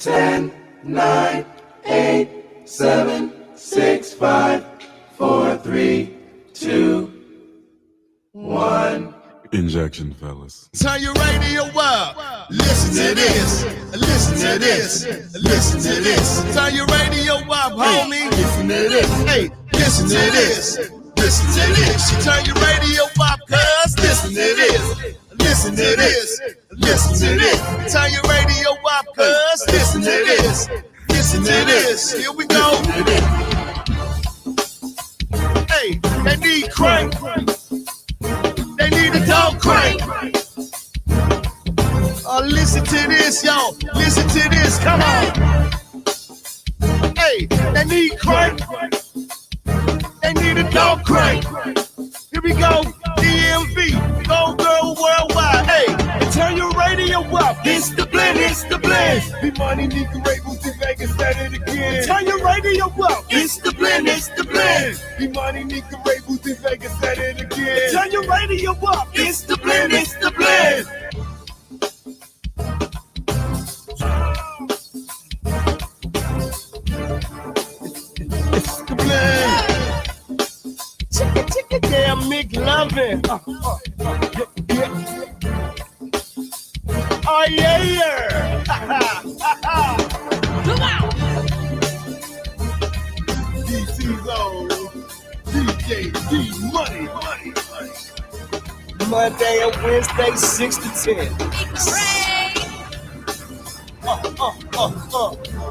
10, 9, 8, 7, 6, 5, 4, 3, 2, 1. Injection, fellas. Turn your radio up. Listen to this. Listen to this. Listen to this. Turn your radio up, homie. Listen to this. Hey, listen to this. Listen to this. You turn your radio up, cuz. Listen to this. Listen to this. Listen to this. Turn your radio up, cuz. Listen to this. Listen to this. Here we go. Hey, they need crank. They need a dog crank. Listen to this, yo. Listen to this. Come on. Hey, they need crank. They need a dog crank. Here we go. DMV. Go girl worldwide. Hey, turn your radio up. It's the blend. It's the blend. Be money, nigga, Ravens in Vegas at it again. Turn your radio up. It's the blend. It's the blend. Be money, nigga, Ravens in Vegas at it again. Turn your radio up. It's the blend. It's the blend. It's the blend. Chicka chicka damn McLovin. Oh yeah, yeah. Come out. DC's own DJ D Money. Monday and Wednesday 6 to 10.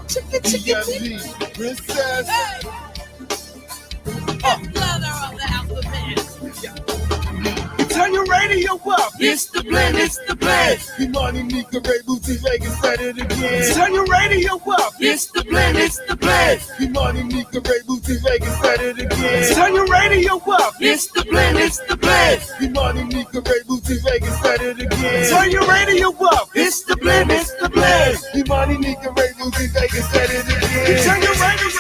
Chicka chicka princess. Turn your radio up. It's the blend. It's the blend. Be money, Nika, Ray Booty, Vegas at it again. Turn your radio up. It's the blend. It's the blend. Be money, Nika, Ray Booty, Vegas at it again. Turn your radio up. It's the blend. It's the blend. Be money, Nika, Ray Booty, Vegas at it again. Turn your radio up. It's the blend. It's the blend. Be money, Nika, Ray Booty, Vegas at it again. Turn your radio up.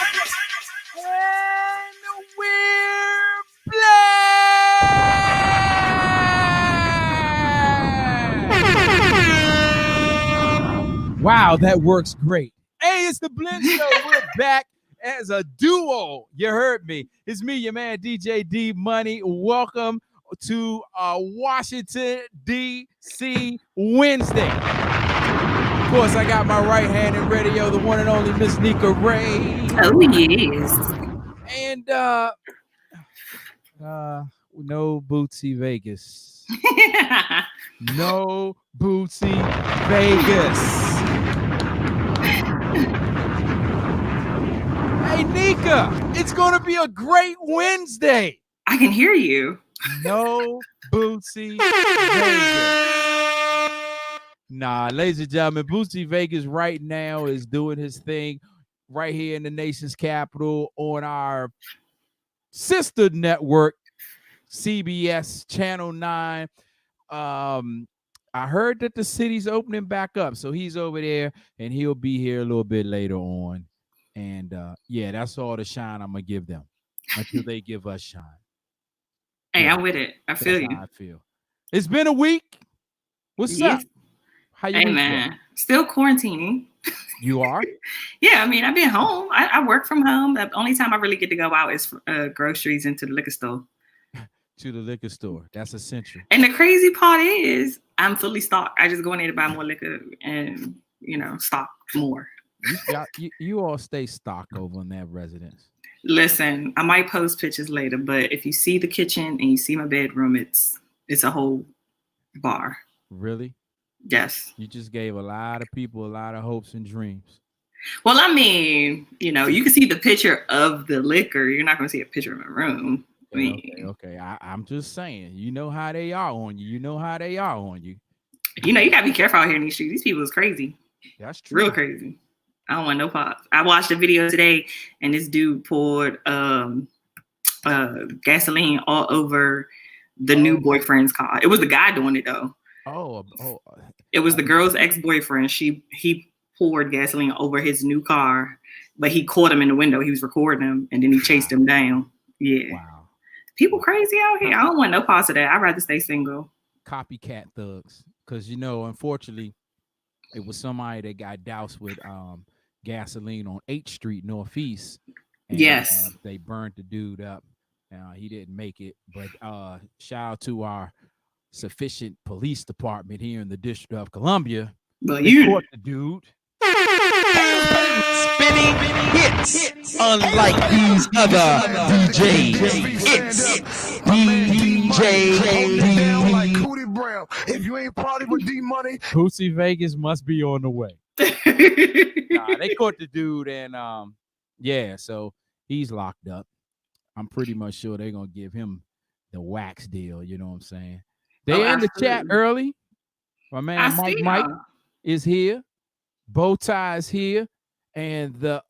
Wow, that works great. Hey, it's the Blend Show. We're back as a duo. You heard me. It's me, your man, DJ D Money. Welcome to Washington, D.C. Wednesday. Of course, I got my right hand in radio, the one and only Miss Nika Ray. Oh, yes. And no Bootsy Vegas. No Bootsy Vegas. Hey, Nika, it's going to be a great Wednesday. I can hear you. No Bootsy Vegas. Nah, ladies and gentlemen, Bootsy Vegas right now is doing his thing right here in the nation's capital on our sister network, CBS Channel 9. I heard that the city's opening back up, so he's over there, and he'll be here a little bit later on. And yeah, that's all the shine I'm gonna give them until they give us shine. Hey, yeah, I'm with it. I feel you. I feel. It's been a week. What's up? How you doing? Hey, man. Still quarantining. You are? Yeah, I mean, I've been home. I work from home. The only time I really get to go out is groceries into the liquor store. To the liquor store. That's essential. And the crazy part is I'm fully stocked. I just go in there to buy more liquor and, stock more. You all stay stocked over in that residence. Listen, I might post pictures later, but if you see the kitchen and you see my bedroom, it's a whole bar. Really? Yes. You just gave a lot of people a lot of hopes and dreams. Well, I mean, you can see the picture of the liquor. You're not going to see a picture of my room. I mean, okay. I'm just saying, you know how they are on you. You got to be careful out here in these streets. These people is crazy. That's true. Real crazy. I don't want no pops. I watched a video today, and this dude poured gasoline all over the new boyfriend's car. It was the guy doing it, though. Oh. It was the girl's ex-boyfriend. He poured gasoline over his new car, but he caught him in the window. He was recording him, and then he chased him down. Yeah. Wow. People crazy out here. I don't want no parts of that. I'd rather stay single. Copycat thugs. Because, unfortunately, It was somebody that got doused with gasoline on 8th Street Northeast, and Yes. they burned the dude up. He didn't make it, but shout out to our sufficient police department here in the District of Columbia. But They you caught the dude. Spinning hits, unlike these other DJs. It's Down like DJ. Cootie Brown. If you ain't party with D Money, Pussy Vegas must be on the way. They caught the dude, and yeah, so he's locked up. I'm pretty much sure they're gonna give him the wax deal. You know what I'm saying? They in the chat absolutely. early. My man Mike is here. Bow Tie is here, and the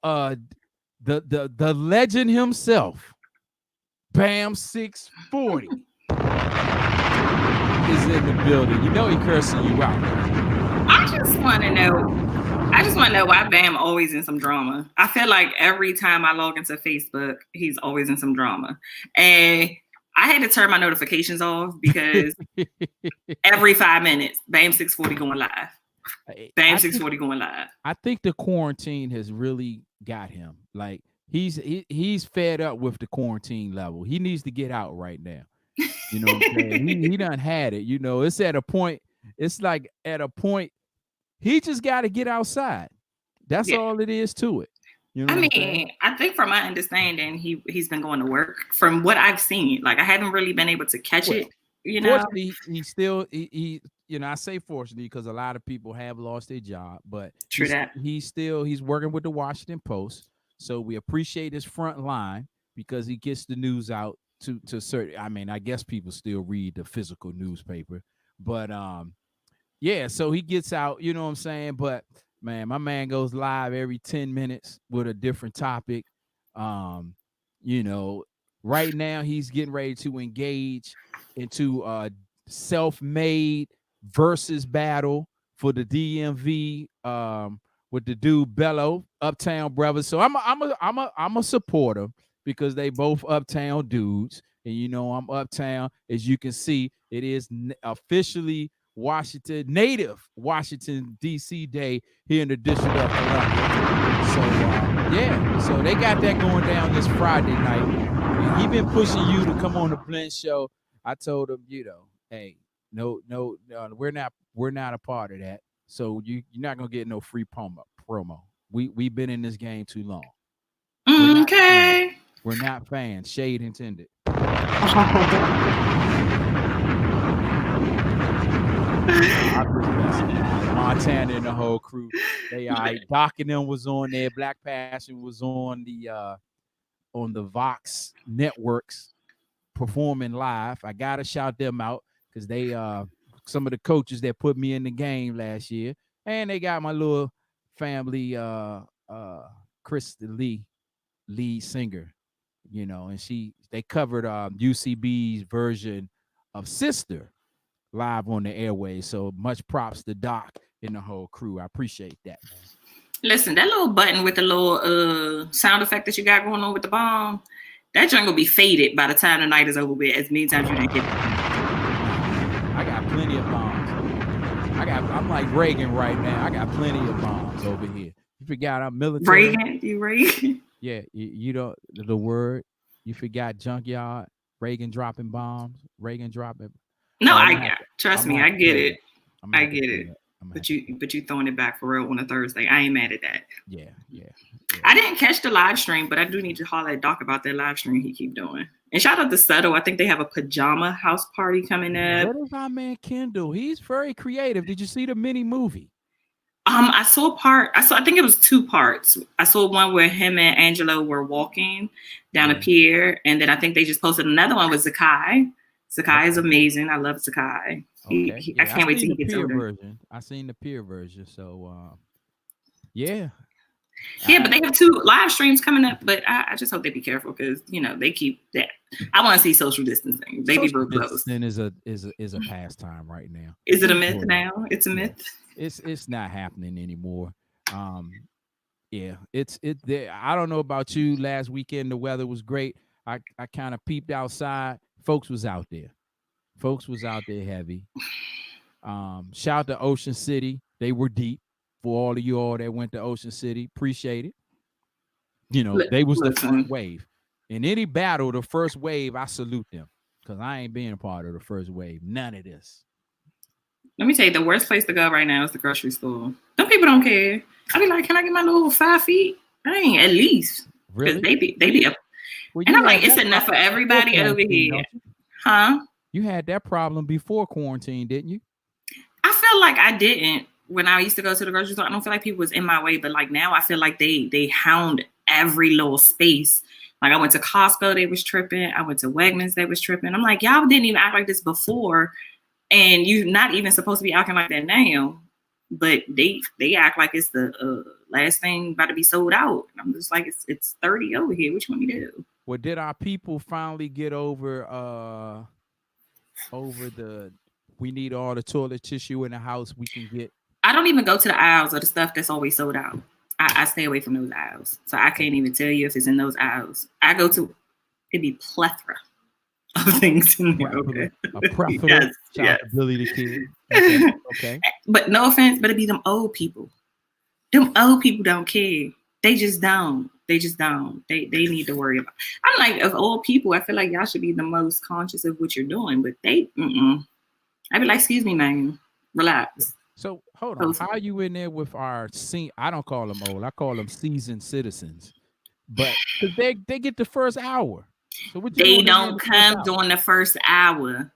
legend himself, Bam 640, is in the building. You know he cursing you out. I just want to know why Bam always in some drama. I feel like every time I log into Facebook, he's always in some drama. And I had to turn my notifications off because every 5 minutes, Bam 640 going live. Bam 640 going live. I think the quarantine has really got him. Like he's fed up with the quarantine level. He needs to get out right now. You know what I'm saying? he done had it. You know, it's at a point. It's like at a point. He just got to get outside. That's all it is to it. You know I think from my understanding, he's been going to work. From what I've seen, like I haven't really been able to catch it. You know, fortunately, he still he you know, I say fortunately because a lot of people have lost their job, but he's working with the Washington Post. So we appreciate his front line because he gets the news out to certain. I mean, I guess people still read the physical newspaper, but yeah, so he gets out, you know what I'm saying? But man, my man goes live every 10 minutes with a different topic. You know, right now he's getting ready to engage into a self-made versus battle for the DMV with the dude Bello, Uptown Brothers. So I'm a supporter because they both Uptown dudes. And you know, I'm Uptown. As you can see, it is officially native Washington D.C. Day here in the District of Columbia. So yeah, so they got that going down this Friday night. And he been pushing you to come on the Blend Show. I told him, you know, hey, no, we're not a part of that. So you're not gonna get no free promo. We've been in this game too long. Okay. We're not fans. Shade intended. Montana and the whole crew. They Doc and them was on there. Black Passion was on the Vox networks performing live. I gotta shout them out because they some of the coaches that put me in the game last year. And they got my little family, Chris Lee, lead singer, you know, and they covered UCB's version of Sister live on the airways. So much props to Doc and the whole crew. I appreciate that, man. Listen, that little button with the little sound effect that you got going on with the bomb, that joint will be faded by the time the night is over with, as many times you didn't hit it. I got plenty of bombs. I'm like Reagan right now. I got plenty of bombs over here. You forgot I'm military. Reagan? Yeah, you don't the word. You forgot junkyard. Reagan dropping bombs. Reagan dropping. No, trust me, I get it. I get it. But you throwing it back for real on a Thursday. I ain't mad at that. Yeah. I didn't catch the live stream, but I do need to holler at Doc about that live stream he keep doing. And shout out to Subtle. I think they have a pajama house party coming up. What is our man Kendall? He's very creative. Did you see the mini movie? I think it was 2 parts. I saw one where him and Angelo were walking down a pier, and then I think they just posted another one with Zakai. Zakai is amazing. I love Zakai. Okay. I can't wait till he gets older. I seen the peer version. So yeah. Yeah, but they have 2 live streams coming up. But I just hope they be careful because you know they keep that. I want to see social distancing. They be real close. Is a pastime right now. Is it a myth now? It's a myth. It's not happening anymore. Yeah, it's there. I don't know about you. Last weekend the weather was great. I kind of peeped outside. Folks was out there heavy. Shout out to Ocean City. They were deep. for all of you all that went to Ocean City. Appreciate it. You know, they was the first wave. In any battle, the first wave, I salute them because I ain't being a part of the first wave. None of this. Let me tell you, the worst place to go right now is the grocery store. Them people don't care. I be like, can I get my little 5 feet? I ain't at least. Really? They be up. Well, and I'm like, it's enough for everybody over here. Huh? You had that problem before quarantine, didn't you? I feel like I didn't when I used to go to the grocery store. I don't feel like people was in my way, but like now I feel like they hound every little space. Like I went to Costco, they was tripping. I went to Wegmans, they was tripping. I'm like, y'all didn't even act like this before. And you're not even supposed to be acting like that now. But they act like it's the last thing about to be sold out. And I'm just like, it's 30 over here. What you want me to do? Well, did our people finally get over the we need all the toilet tissue in the house we can get? I don't even go to the aisles of the stuff that's always sold out. I stay away from those aisles. So I can't even tell you if it's in those aisles. I go to, it'd be plethora of things in there. Okay. A plethora. Yes. Billy the Kid. Okay. But no offense, but it'd be them old people. Them old people don't care. They just don't. They need to worry about. I'm like, of old people, I feel like y'all should be the most conscious of what you're doing. But I'd be like, excuse me, man. Relax. So hold on. How are you in there with our I don't call them old. I call them seasoned citizens. But they get the first hour. So what they don't come during the first hour.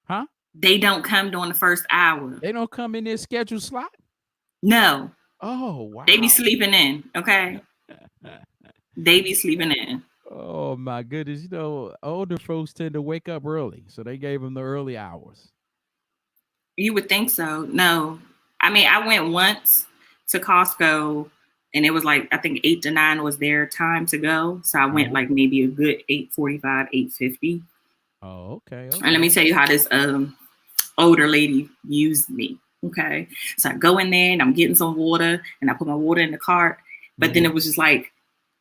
Huh? They don't come during the first hour. They don't come in their scheduled slot? No. Oh, wow. They be sleeping in, okay? They be sleeping in. Oh, my goodness. You know, older folks tend to wake up early. So they gave them the early hours. You would think so. No. I mean, I went once to Costco and it was like, I think 8 to 9 was their time to go. So I went like maybe a good 8:45, 8:50. Oh, okay. And let me tell you how this older lady used me. Okay. So I go in there and I'm getting some water and I put my water in the cart. But then it was just like,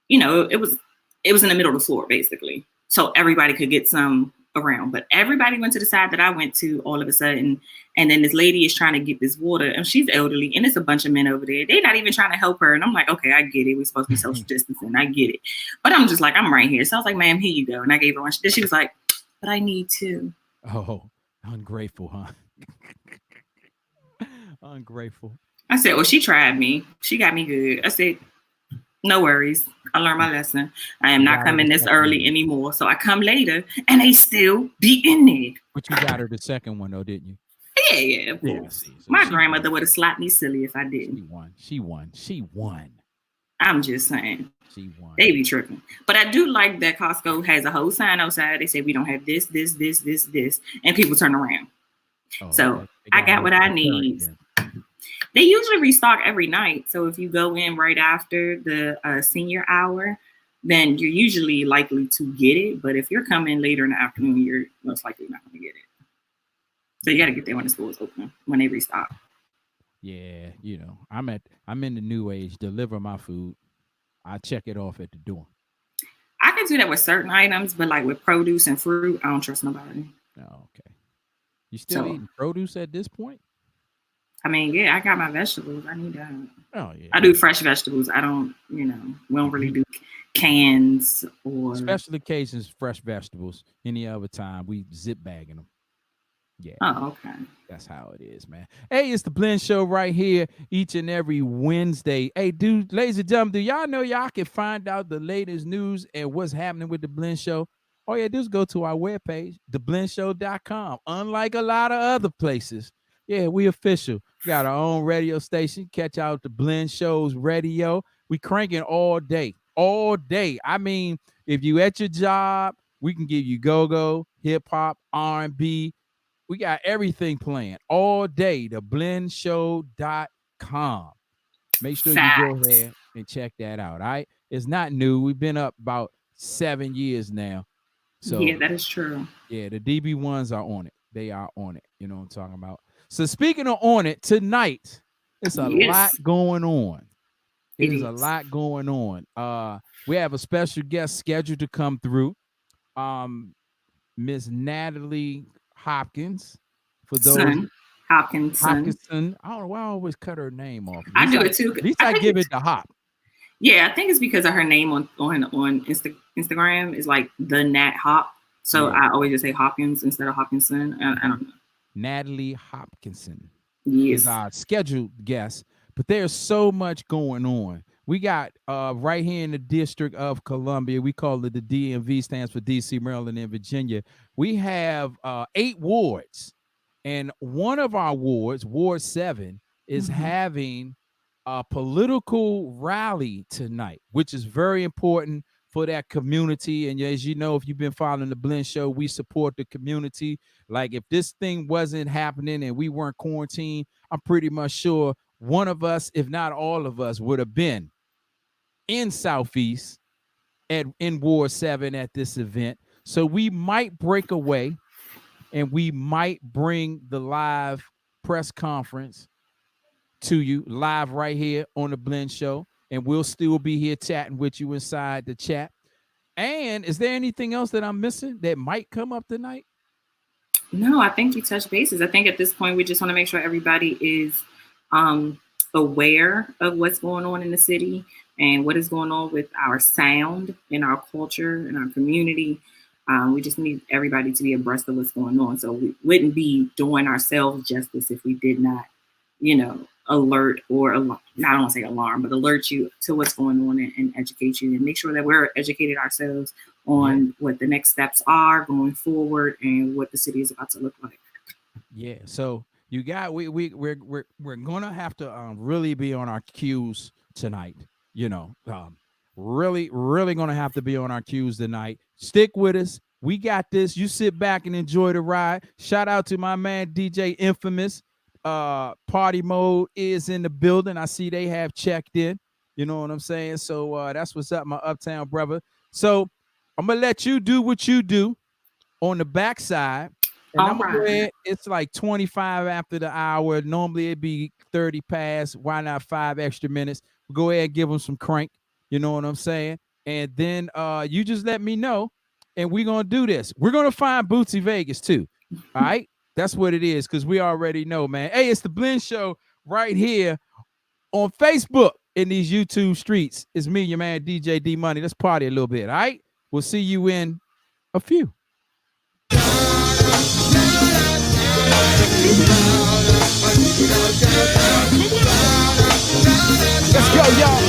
you know, it was in the middle of the floor, basically. So everybody could get some around. But everybody went to the side that I went to all of a sudden. And then this lady is trying to get this water and she's elderly and it's a bunch of men over there. They're not even trying to help her. And I'm like, okay, I get it. We're supposed to be social distancing. I get it. But I'm just like, I'm right here. So I was like, ma'am, here you go. And I gave her one. Then she was like, but I need two. Oh, ungrateful, huh? Ungrateful. I said, well, she tried me. She got me good. I said, no worries. I learned my lesson. I am not coming this early anymore. So I come later and they still be in there. But you got her the second one though, didn't you? Yeah, of course. So my grandmother would have slapped me silly if I didn't. She won. I'm just saying. She won. They be tripping. But I do like that Costco has a whole sign outside. They say we don't have this. And people turn around. Oh, so okay. I got what I need. They usually restock every night. So if you go in right after the senior hour, then you're usually likely to get it. But if you're coming later in the afternoon, you're most likely not going to get it. So you got to get there when the school's open, when they restock. Yeah, you know, I'm in the new age. Deliver my food. I check it off at the door. I can do that with certain items, but like with produce and fruit, I don't trust nobody. Oh, okay. You still eating produce at this point? I mean, yeah, I got my vegetables. I need that. Oh, yeah. I do fresh vegetables. I don't, we don't really do cans or special occasions, fresh vegetables. Any other time, we zip bagging them. Yeah. Oh, okay. That's how it is, man. Hey, it's the Blend Show right here each and every Wednesday. Hey, dude, ladies and gentlemen, do y'all know y'all can find out the latest news and what's happening with the Blend Show? All you have to do is go to our webpage, DaBlendShow.com. Unlike a lot of other places, yeah, we official. We got our own radio station. Catch out the Blend Show's radio. We cranking all day. I mean, if you at your job, we can give you go-go, hip-hop, R&B. We got everything playing all day. DaBlendShow.com. Make sure you go there and check that out. All right. It's not new. We've been up about 7 years now. So yeah, that is true. Yeah, the DB1s are on it. They are on it. You know what I'm talking about? So speaking of on it, tonight, it's a lot going on. It is a lot going on. We have a special guest scheduled to come through. Miss Natalie Hopkins. For those Hopkinson. I don't know why I always cut her name off. I do it too. At least I give it the hop. Yeah, I think it's because of her name on Instagram is like the Nat Hop. So I always just say Hopkins instead of Hopkinson. I don't know. Natalie Hopkinson is our scheduled guest, but there's so much going on. We got right here in the District of Columbia, we call it the DMV, stands for DC, Maryland, and Virginia. We have 8 wards, and one of our wards, Ward 7, is having a political rally tonight, which is very important for that community. And as you know, if you've been following the Blend Show, we support the community. Like if this thing wasn't happening and we weren't quarantined, I'm pretty much sure one of us, if not all of us, would have been in Southeast in Ward 7 at this event. So we might break away and we might bring the live press conference to you live right here on the Blend Show, and we'll still be here chatting with you inside the chat. And is there anything else that I'm missing that might come up tonight? No, I think you touched bases. I think at this point we just want to make sure everybody is aware of what's going on in the city and what is going on with our sound and our culture and our community. We just need everybody to be abreast of what's going on. So we wouldn't be doing ourselves justice if we did not, alert or I don't want to say alarm, but alert you to what's going on and educate you and make sure that we're educated ourselves on what the next steps are going forward and what the city is about to look like. Yeah. So you got we're gonna have to really be on our cues tonight. Really gonna have to be on our cues tonight. Stick with us. We got this. You sit back and enjoy the ride. Shout out to my man DJ Infamous. Party mode is in the building. I see they have checked in. You know what I'm saying? So that's what's up, my Uptown brother. So I'm gonna let you do what you do on the backside. And I'm gonna go ahead. It's like 25 after the hour. Normally it'd be 30 past. Why not 5 extra minutes? Go ahead and give them some crank. You know what I'm saying? And then you just let me know, and we're gonna do this. We're gonna find Bootsy Vegas too. All right. That's what it is, because we already know, man. Hey, it's the Blend Show right here on Facebook in these YouTube streets. It's me, your man, DJ D Money. Let's party a little bit, all right? We'll see you in a few. Let's go, y'all.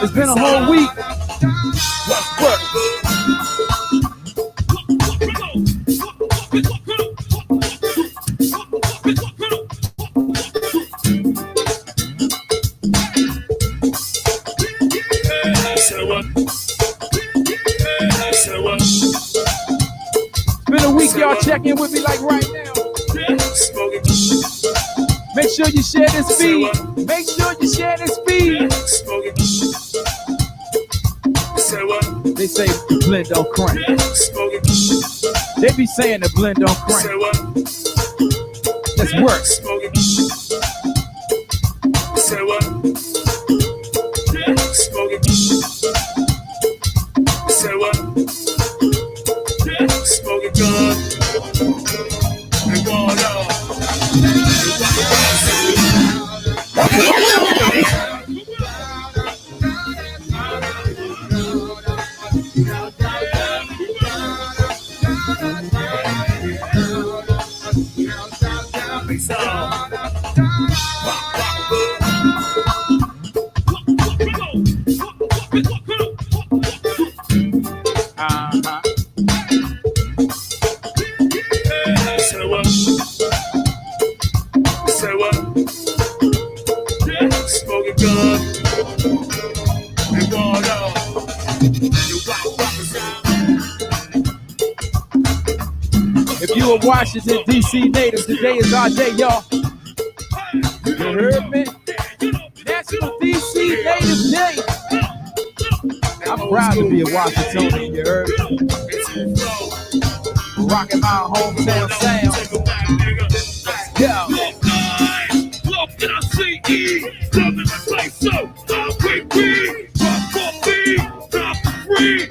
It's been a whole week. What? It's been a week, y'all. Check in with me like right now. Make sure you share this feed. Make sure you share this feed. They say the blend don't crank. They be saying the blend don't crank. Let's work. If you are Washington, D.C. natives, today is our day, y'all. You heard me? National D.C. Native Day. I'm proud to be a Washingtonian, you heard me? Rocking my hometown sound. Let's go. Look, and I see E. Doesn't say so. I'll be free. Drop for me. Drop free.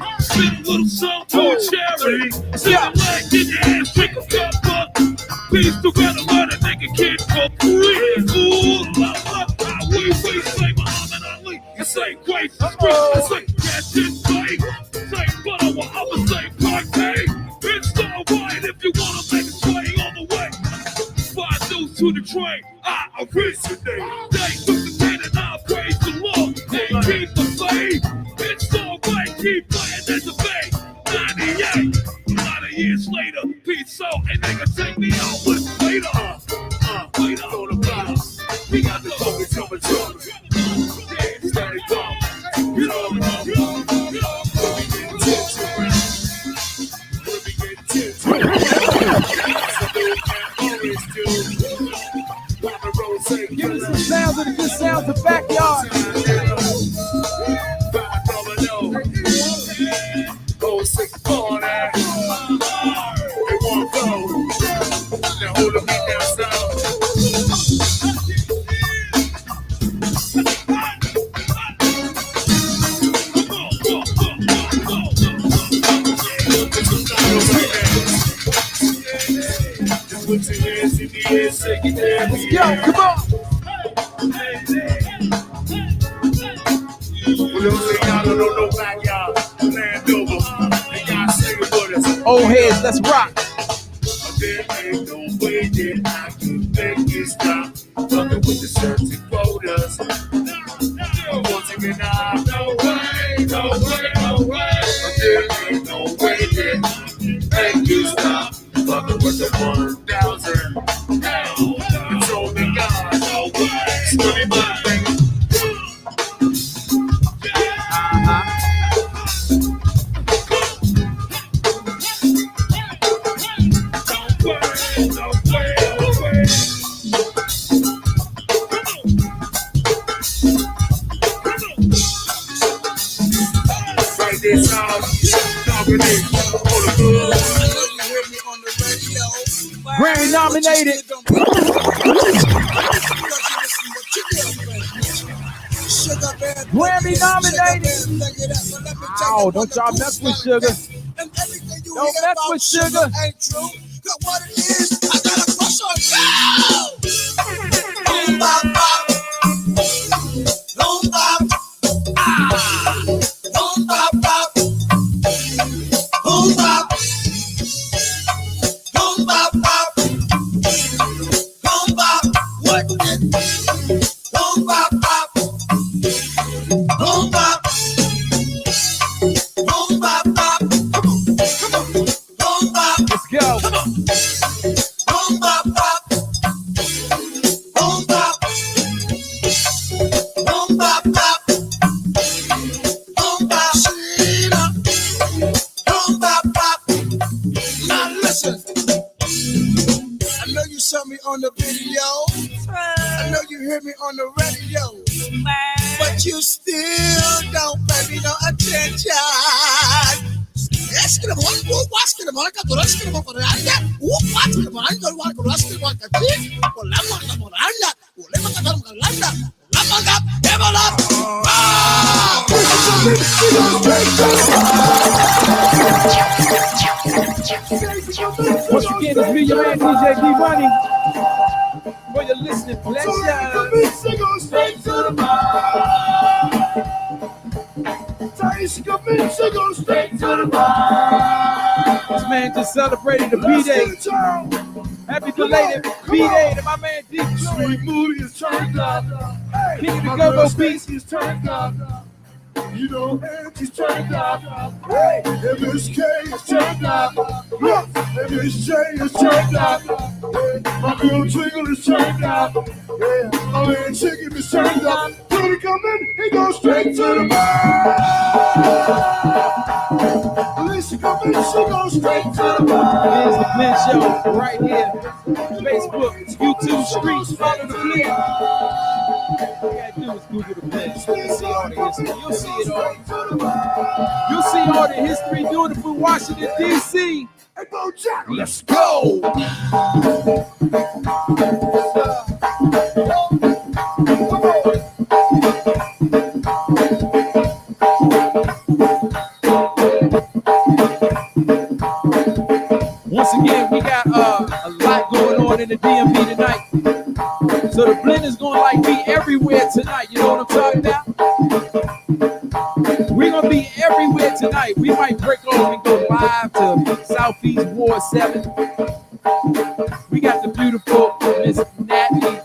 some for charity. Sit your leg, get your ass, drink a cup up. Peace together, let a nigga kid for free. Ooh, how we say Muhammad Ali. You say grace is great. You say yes is fake. Say but I'ma say party. It's alright if you wanna make a swing on the way. 5 news to the train. I originate. They took the 10 and I praise the Lord. They keep the faith. It's alright, keep playing at the bay. 98. A lot of years later, peace out and nigga take me out with later. Later on the block. We got the focus coming to yeah, steady dumb. You know what I'm doing. Give me some sounds of the good sounds of backyard. Go 6 now. They won't go. Now hold the beat down south. Just put your hands in the air, shake it down. Let's go, come on. Well, don't say y'all don't know no backyard. Land over. And y'all sing it with us. Old heads, let's rock. There ain't no way that I can make it stop. Fucking with the certain quotas. Once again, no way, no way, no way. There ain't no way that I can make it stop. Fucking with the 1,000. Control the God. No way. Scream my finger. This Grammy nominated. Grammy nominated. Oh, don't y'all mess with Sugar. Don't mess with Sugar. What it is, I got a crush on you. Boom, bop, bop. Boom, bop. Ah. Boom, bop, bop. Boom, bop. Boom, bop, bop. Boom, bop. What it? Boom, bop, bop. Boom, bop. Boom, bop, bop. Come on. Boom, bop. Let's go. Come on. Boom, bop, bop. Boom, bop. Boom, bop, bop. Boom, bop. Sheila. Boom, bop, bop. Now listen. I know you saw me on the video. I know you heard me on the radio. But you still don't pay me no attention. Ask him what watch him on the rest of the anda. Watch him on the rest of the kids. Or Lamaka Moranda. Or Lamaka Moranda. Lamaka develop. Once again, it's me, your man DJ D Money. For your listening pleasure. Straight to the go straight to the bar. This man just celebrated the B-Day. Happy belated B-Day to my man D. Sweet movie is turned up. King of the Go-Go Beats. Is turned up. You know, Angie's turned up. Hey, MSK is turned up. Look, MSJ is turned up. Hey, my girl Twinkle is turned up. Yeah, my man Chicken is turned up. When he come in, he goes straight to the bar. Lisa come in, she goes straight to the bar. Here's the Blend Show right here. Facebook, YouTube, streets, follow the Blend. All you gotta do is Google the Blend. You'll see all the history. You'll see it all. You'll see all the history doing it for Washington, D.C. Hey, Bo Jack, let's go. right, break off and go live to Southeast Ward 7. We got the beautiful Miss Natalie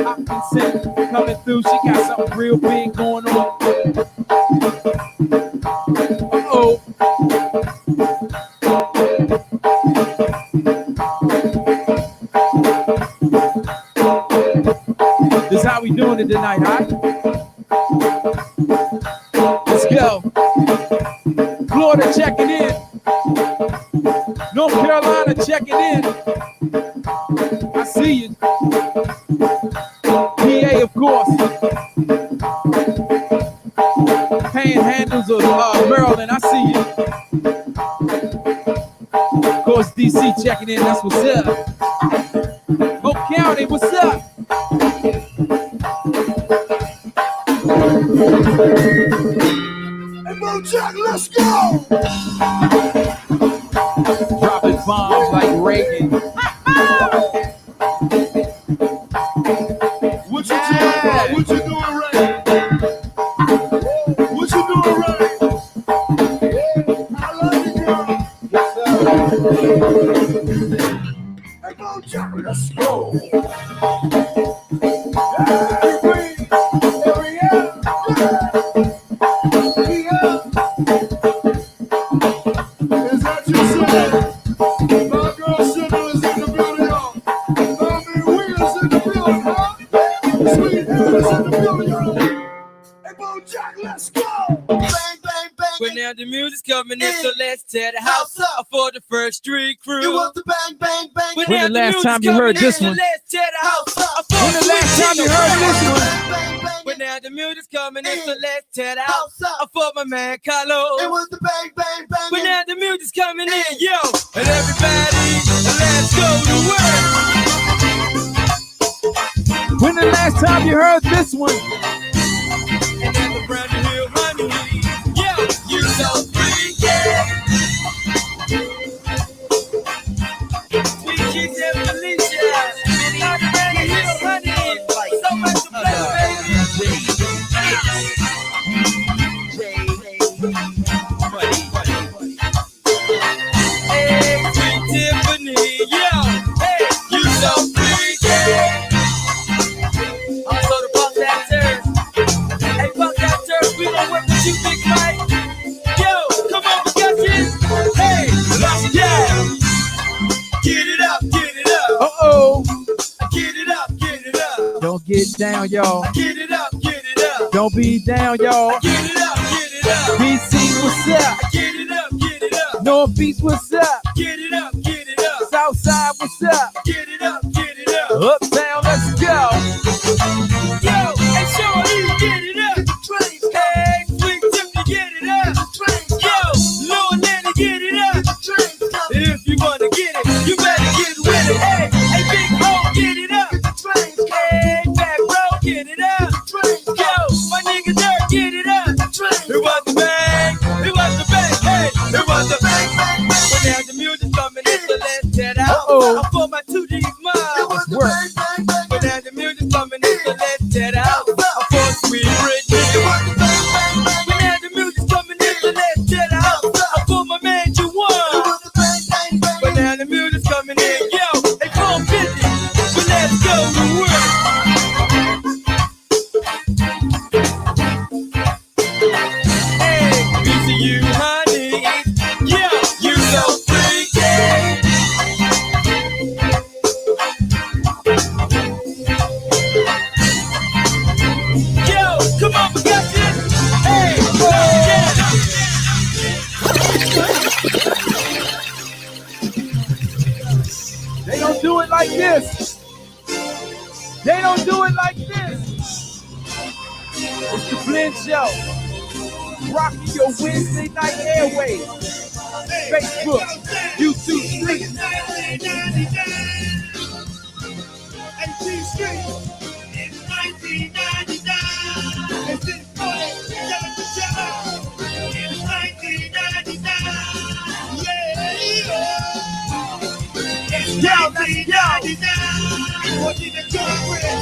Hopkinson coming through. She got something real big going on. Uh-oh. This is how we doing it tonight, huh? Let's go. Florida checking in. North Carolina checking in. I see you. PA, of course. Panhandles of Maryland, I see you. Of course, DC checking in. That's what's up. Oak County, what's up? Hey, Bo Jack, let's go! Dropping bombs like Reagan. What you doing, bro? What you doing right? What you doing right? I love you, girl. Hey, Bo Jack, let's go! The music's coming in, so let's tear the house up for the First Street Crew. You want the bang, bang, bang? When the last time you heard this one? Let's tear the house up. When the last time you heard this one? But now the music's coming in, so let's tear the house up for my man Carlos. It was the bang, bang, bang. But now the music's coming in, yo, and everybody, let's go to work. When the last time you heard this one? And then the brand new honey, yo, you so freaky. Sweet cheeks and Felicia, not brand new honey, so much to play, baby. Hey, sweet Tiffany, yo, hey, you so freaky. Also the Buck Actors. Hey, Buck Actors, we gon' work with you, Big Mike. Yo, come on, we got you. Hey, let's go. Get it up, get it up. Uh-oh. Get it up, get it up. Don't get down, y'all. Get it up, get it up. Don't be down, y'all. Get it up, get it up. BC, what's up? Get it up, get it up. Northeast, what's up? Get it up, get it up. Southside, what's up? Get it up, get it up. Uptown, let's go. Yo, hey, Shorty, get it up. Hey, Sweet Tiffany, get it up. Yo, Lil Nanny, get it up. If you wanna get it, you better get with it. Hey, hey, Big Ho, get it up. Hey, Back Row, get it up. Yo, my nigga Dirt, get it up. It was the bang, it was the bang, hey, it was the bang, bang, bang. But now the music's coming in, so let's tear it out. I'm for my 2D's mom. Work. But now the music's coming in, so let's tear it out. I'm for Sweet Britney. But now the music's coming in, so let's tear it out. I'm for my man Juwan. But now the music's coming in, yo, they 450. But let's go to work. Hey, BCU, honey, yeah, you so freaky. Yo, come on, we got this. Hey, They don't do it like this. They don't do it like this. It's the Blend Show. Rocking your Wednesday night airways. Facebook, YouTube, streaming. Yo, let's go! What did the joy bring?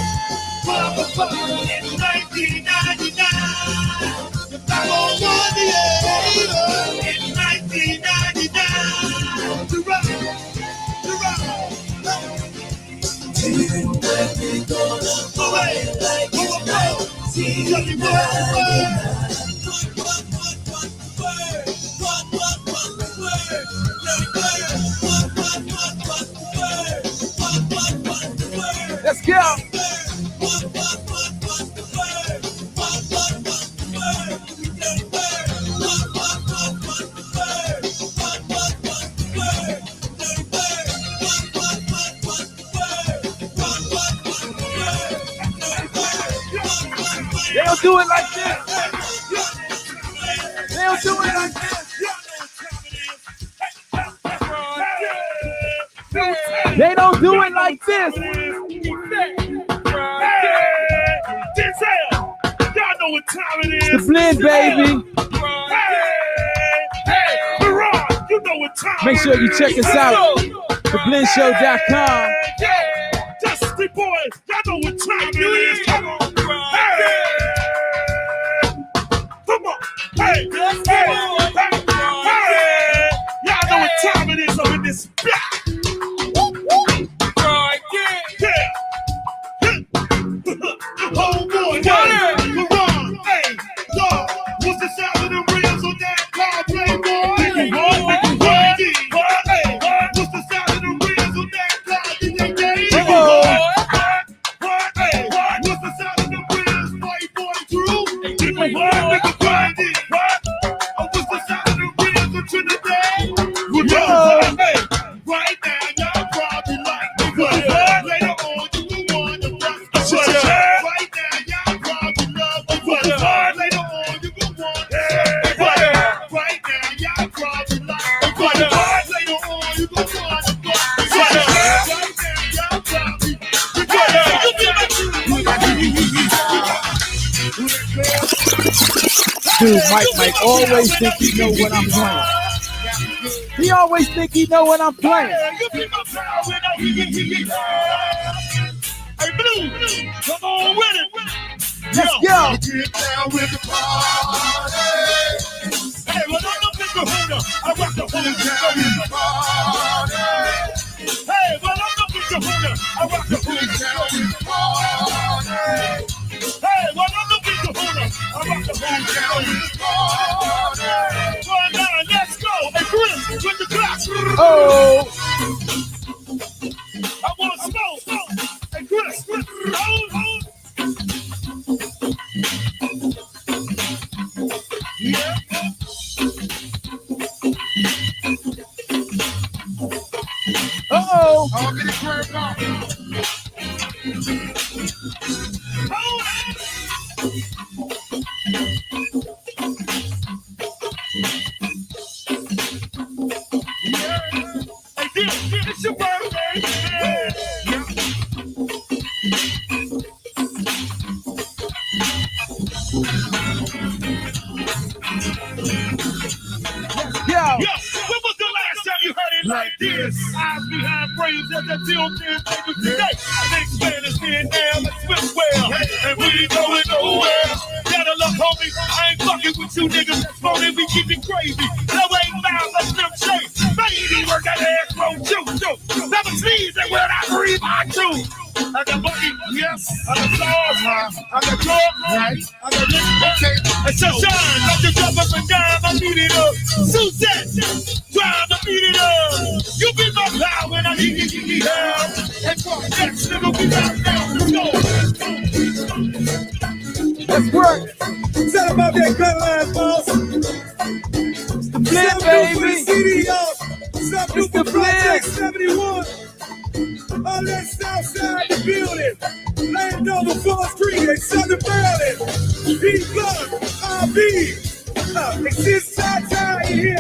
It's 1999. The black old one, yeah. It's 1999. Let's go. They don't do it like this. They don't do it like this. They don't do it like this. Y'all know what time it is. The blend, baby. You know what time Make sure you check us out. DaBlendShow.com. Dusty boys, y'all know what time it is. Come on. Come on. Hey. Y'all know what time it is up in this back. Homeboy, Quran, hey, dog, what's the sound of the reels on that car, playboy? Hey, what's the sound of the reels on that car, DJ Dave? Hey, what's the sound of the reels, white boy Drew? What's the sound of the reels on Trinidad? Hey, right now, y'all probably like me, but later on, you will want to bust the right now, y'all probably love me, but later on, you will want to right now, y'all probably like me, but later on, you will want to bust right now, y'all probably Dude, Mike always think he know what I'm playing. He always think he know what I'm playing. Hey, Blue, come on with it. Let's go. Get down with the party. Hey, well, I'm the big kahuna. I rock the whole town. Hey, well, I'm the big kahuna. I rock the whole town. Hey, well, I'm the big kahuna. I rock the whole town. Well, now, let's go. Hey, Chris, with the glass. Oh. I want to smoke. Hey, Chris, yeah. Uh-oh. I'll get it turned on. Hey, it's your birthday. Yo. When was the last time you heard it like this? Eyes behind frames at the tilt and table today. Big Spanish in there, let's swim well. And we ain't going nowhere. Gotta look, homie, I ain't fucking with you niggas. That's phony, we keep it crazy. No ain't found a slim shape. Baby, work that ass from you. Never sneeze and when I breathe, I chew. I got Bucky, yes. I got Sauce, I got York, right. I got Nick, okay. And Sunshine, like the jump up and down, I beat it up. Suzette, trying to beat it up. You be my power when I need you down. And fuck that nigga, we got down to go. Let's work. Tell about that gun line, boss. It's the blend, baby. Stop It's the blend. 71. On that south side of the building. Land over 4th Street in Southern Maryland. B-Block, RB. Exist Tata here.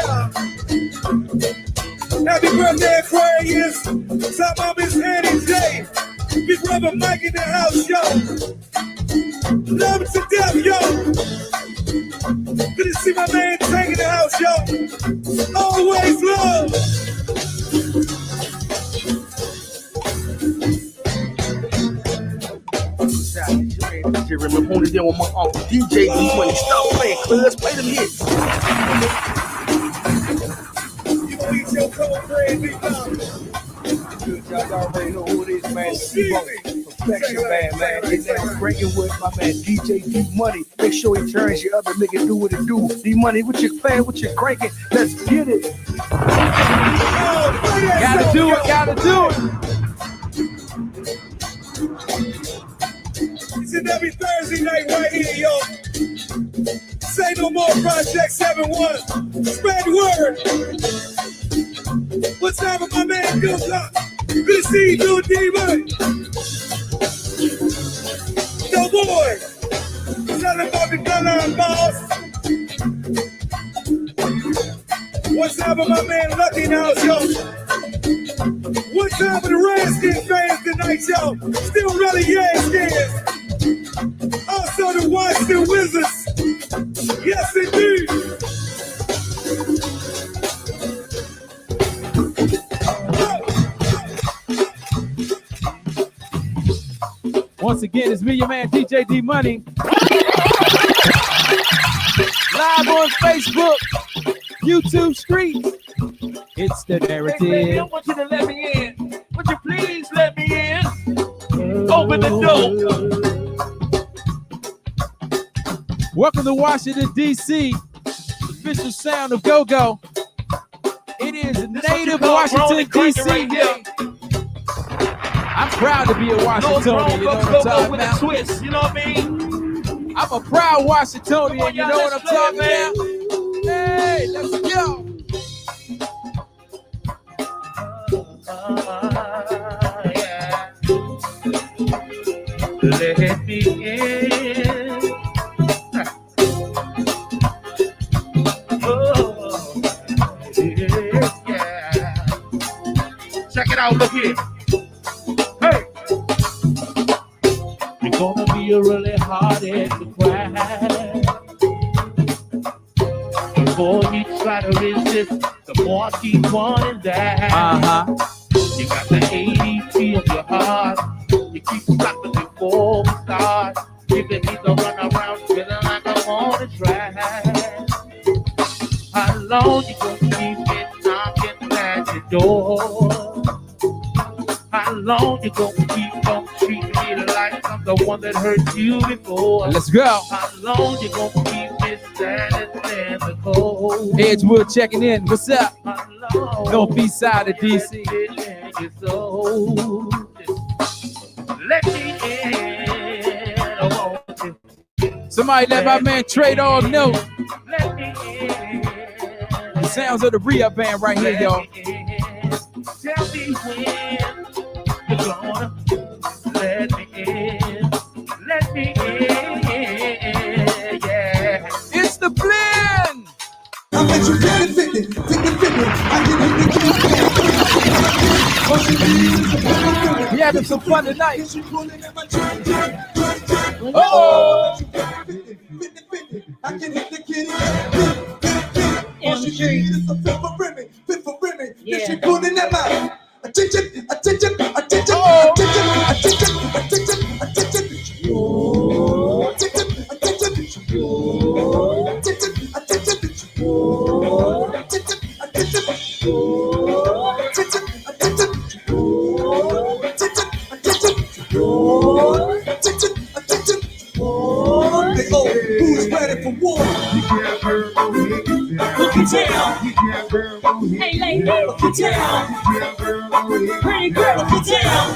Happy birthday, Aquarius. Top of Miss Annie J. Big brother Mike in the house, yo. Love it to death, yo. Good to see my man Tank in the house, yo. Always love. Remember only there with my uncle DJ when he stopped playing. Let's play them hits. You gon' eat your cold bread, big mama. Y'all already know who it is, man. Respect your man. Your name breaking with my man DJ D Money. Make sure he turns your other nigga do what it do. D Money, what you playing, what you cranking? Let's get it. Gotta do it. Each and every Thursday night right here, yo. Say no more Project 7-1. Spread word. What's up with my man Bill Luck? Good to see you, Bill D-Money. Yo, boy. Tell him about the gun boss. What's up with my man Lucky now, yo? What's up with the Redskin fans tonight, yo? Still really Redskins. Also the Washington Wizards. Yes, indeed. Once again, it's me, your man DJ D Money. Live on Facebook, YouTube streets. It's the narrative. Hey, baby, I want you to let me in. Would you please let me in? Open the door. Welcome to Washington, D.C., official sound of go-go. It is Native Washington, D.C. Day. I'm proud to be a Washingtonian, you know what I'm talking about? Twist, you know what I mean? I'm a proud Washingtonian, you know what I'm talking about? Hey, let's go. Yeah. Let me in. Yeah. Check it out, look here. Hey! It's gonna be a really hard head to crack. Before you try to resist, the more I keep wanting that. You got the ADT of your heart. You keep stopping before we start. Giving me the run around, feeling like I'm on the track. How long you gonna keep it knocking at your door? How long you gonna keep on treating me like I'm the one that hurt you before? Let's go. How long you gonna keep me standing in the cold? Edgewood checking in. What's up? How long Northeast side of D.C. Let me in. I want you. Somebody let my man Trade all know. Let me in. The sounds of the re-up band right here, y'all. Tell me when you're gonna let me in. Let me in. Yeah. It's the blend. I bet you 50-50. I can hit the key. We having some fun tonight. Oh! 50-50. I can hit the kitty. All she needs is a fit for Remy. Then she pulling that mouth. Attention. Who's ready for war? Look at down. Hey, lady, look at down. Pretty girl, look at down.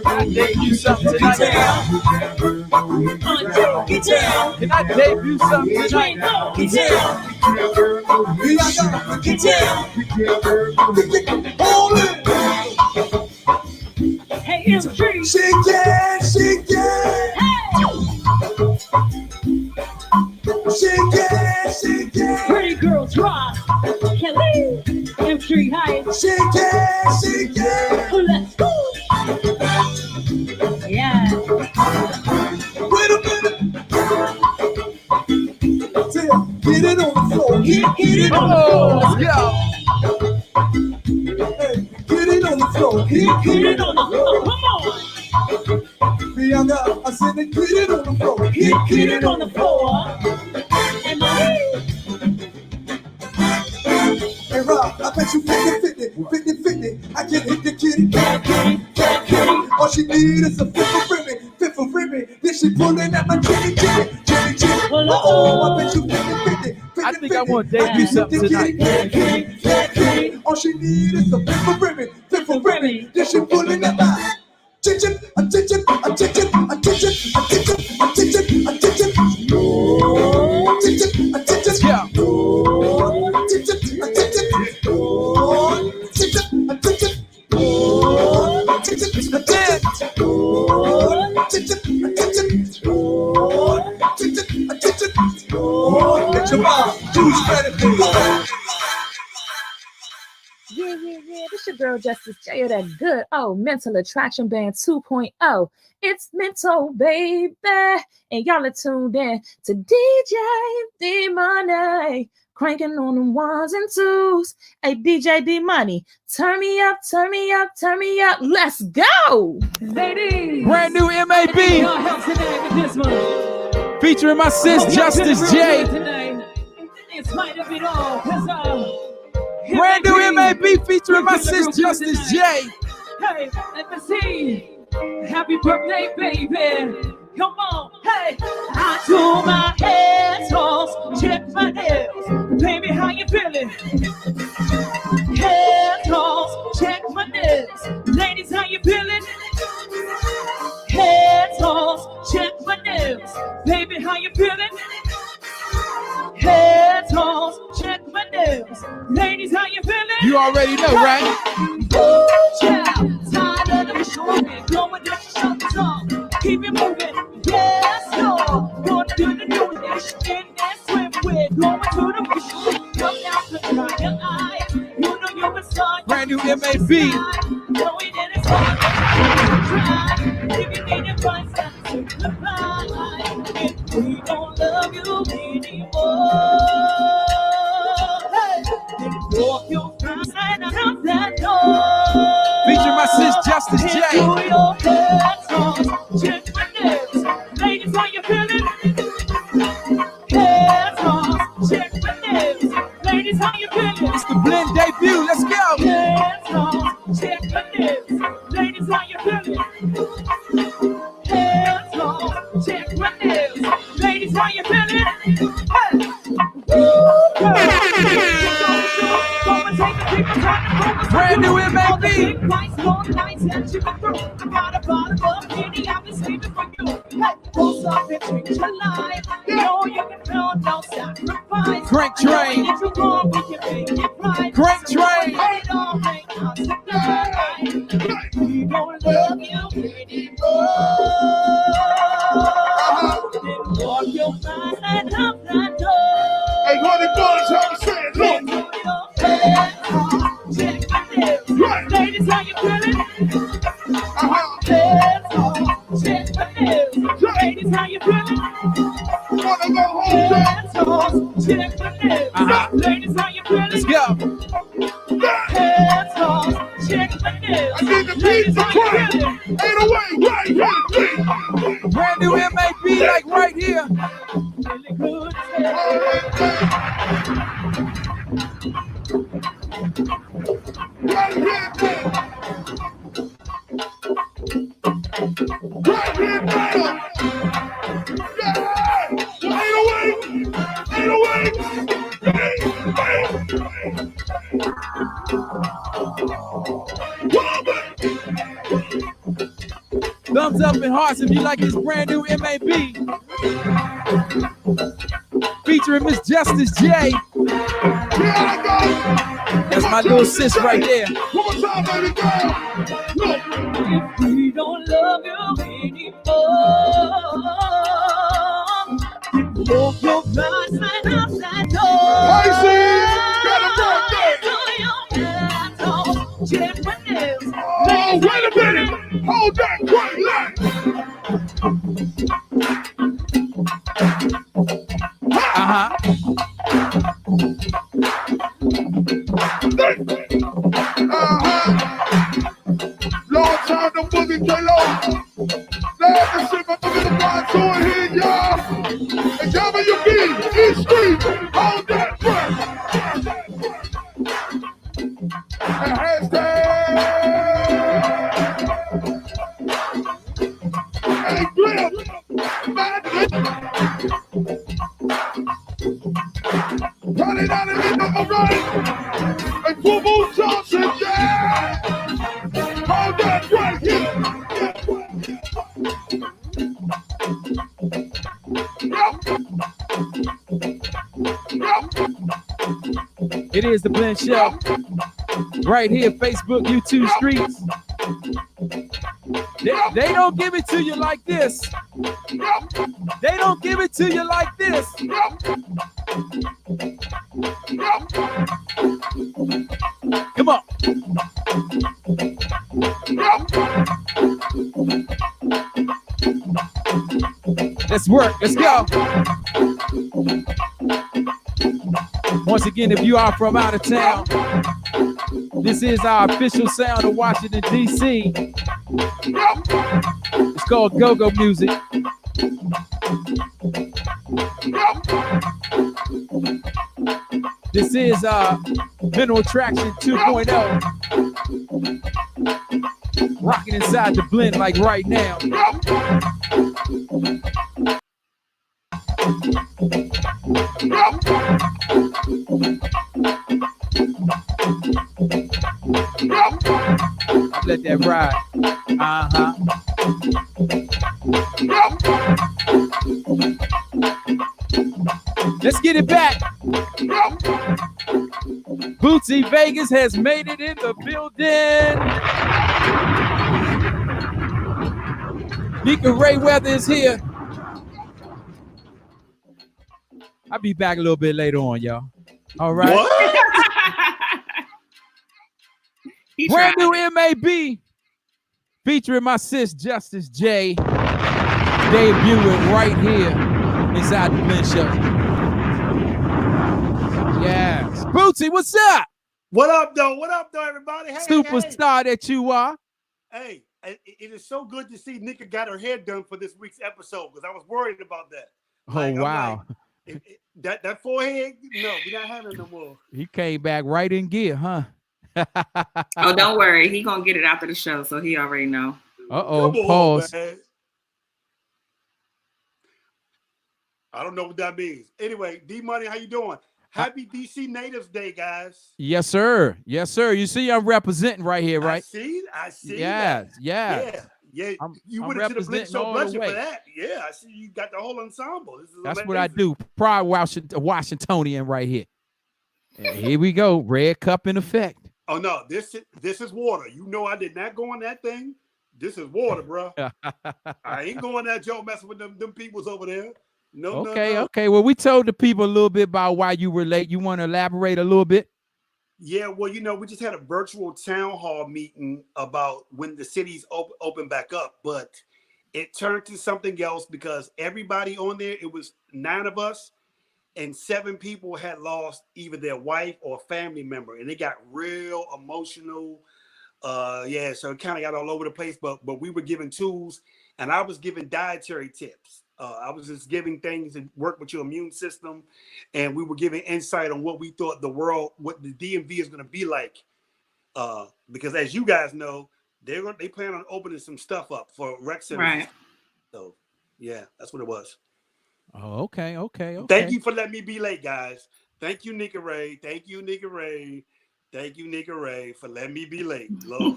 I debut something tonight. Get down. Can I debut something tonight? Get down. Get down. Hold it. Hey, M3. Shake it. Shake it. Pretty girls rock. Kelly. M3 high. Shake it. Let's go. Yeah. Wait a minute. Get it on the floor. Get it on the floor. Let's go. Hey, get it on the floor. Get it on the floor. Come on. Bianca, I said get it on the floor. Get it on the floor. And Hey Rob, I bet you 50-50. I can hit the kitty. All she need is a fifth of ribbon. Then she pulling at my jitty. Oh, I bet you 50. I think I want to debut something tonight. All she need is a fifth of ribbon. Then she pulling at my attention. Yeah. Yeah. This your girl Justice J of that good Mental Attraction Band 2.0. It's mental, baby. And y'all are tuned in to DJ D-Money. Cranking on the ones and twos. Hey, DJ D-Money, turn me up. Let's go. Ladies. Brand new MAB. Y'all help tonight with this one. Featuring my sis, Justice J. In spite of it all, Brand new MAB featuring my sis, Justice J. Hey, let me see. Happy birthday, baby. Come on, hey. I do my hair toss, check my nails. Baby, how you feeling? Hair toss, check my nails. Ladies, how you feeling? Hair toss, check my nails. Baby, how you feeling? Hair toss, check my nails. Ladies, how you feeling? You already know, right? Ooh, child, tired of the short, going down the shoulders on. Keep it moving, yes, no. Gonna do the new dash in that swim with. Going to the fish, come down to dry your eyes. You know you're a star. Brand new MAB. Going in and try. If you need advice, that's a goodbye. If we don't love you anymore, hey, then walk your side out that door. Featuring my sis, Justice J. Do your hair toss, check my nails. Ladies, how you feeling? Hair toss, check my nails. Ladies, how you feeling? It's the Blend debut. Let's go. Hair toss, check my nails. Ladies, how you feeling? Hair toss, check my nails. Ladies, how you feeling? Hey. Brand new MAB. Crank train. Crank train. We don't love you anymore. Walk your mind out that door. Hey, what the boys have to say? Look. Ladies, how you feeling? Check my nails. Ladies, how you feeling? Wanna go home, check my nails. Ladies, how you feeling? Let's go. Check my nails. I need the pizza crunch. Ain't away, right here. Brand new MAB, like right here. Really good. Right here, right here, man. Yeah. Ain't away. Thumbs up and hearts if you like this brand new MAB. Featuring Miss Justice J. Here I go. That's my little sis right there. One more time, baby girl. Look. If we don't love you anymore, then walk your blind side out that door. Pisces, got a birthday. Check my nails. Oh, wait a minute. Hold that quick leg. Long time no boogie J-Lo. Glad to see my boogie the blind to it here, y'all. And W.B. East Street. Hold that breath. And hashtag. Double Johnson down. Hold that right here. It is the Blend Show. Right here, Facebook, YouTube streets. They don't give it to you like this. They don't give it to you like this. Come on. Let's work. Let's go. Once again, if you are from out of town, this is our official sound of Washington, D.C. It's called go-go music. This is Mental Attraction 2.0. Rocking inside the blend like right now. Let that ride. Let's get it back. Bootsy Vegas has made it in the building. Nika Ray Weather is here. I'll be back a little bit later on, y'all. All right. What? Brand new MAB featuring my sis Justice J. Debuting right here inside the Blend Show. Yes. Bootsy, what's up? What up, though? What up, though, everybody? Hey, Superstar that you are. Hey, it is so good to see Nika got her hair done for this week's episode because I was worried about that. Like, wow. That forehead, no, we're not having it no more. He came back right in gear, huh? Oh, don't worry. He gonna get it after the show, so he already know. Uh-oh, pause. Man. I don't know what that means. Anyway, D-Money, how you doing? Happy DC Natives Day, guys. Yes, sir. Yes, sir. You see I'm representing right here, right? I see. Yes, that. Yeah. You I'm went into the Blend Show all the blushing way. for that. Yeah, I see you got the whole ensemble. This is That's amazing. what I do. Proud Washingtonian right here. And here we go. Red cup in effect. Oh no, this is water. You know I did not go on that thing. This is water, bro. I ain't going that Joe messing with them peoples over there. No, Okay. Well, we told the people a little bit about why you were late. You want to elaborate a little bit? Yeah, well, we just had a virtual town hall meeting about when the cities open back up, but it turned to something else because everybody on there, it was 9 of us, and 7 people had lost either their wife or family member, and it got real emotional. So it kind of got all over the place, but we were giving tools, and I was giving dietary tips. I was just giving things that work with your immune system, and we were giving insight on what we thought what the DMV is going to be like. Because as you guys know, they plan on opening some stuff up for rec centers. Right. So yeah, that's what it was. Oh, okay. Thank you for letting me be late, guys. Thank you, Nika Ray. Thank you, Nika Ray, for letting me be late. Lord.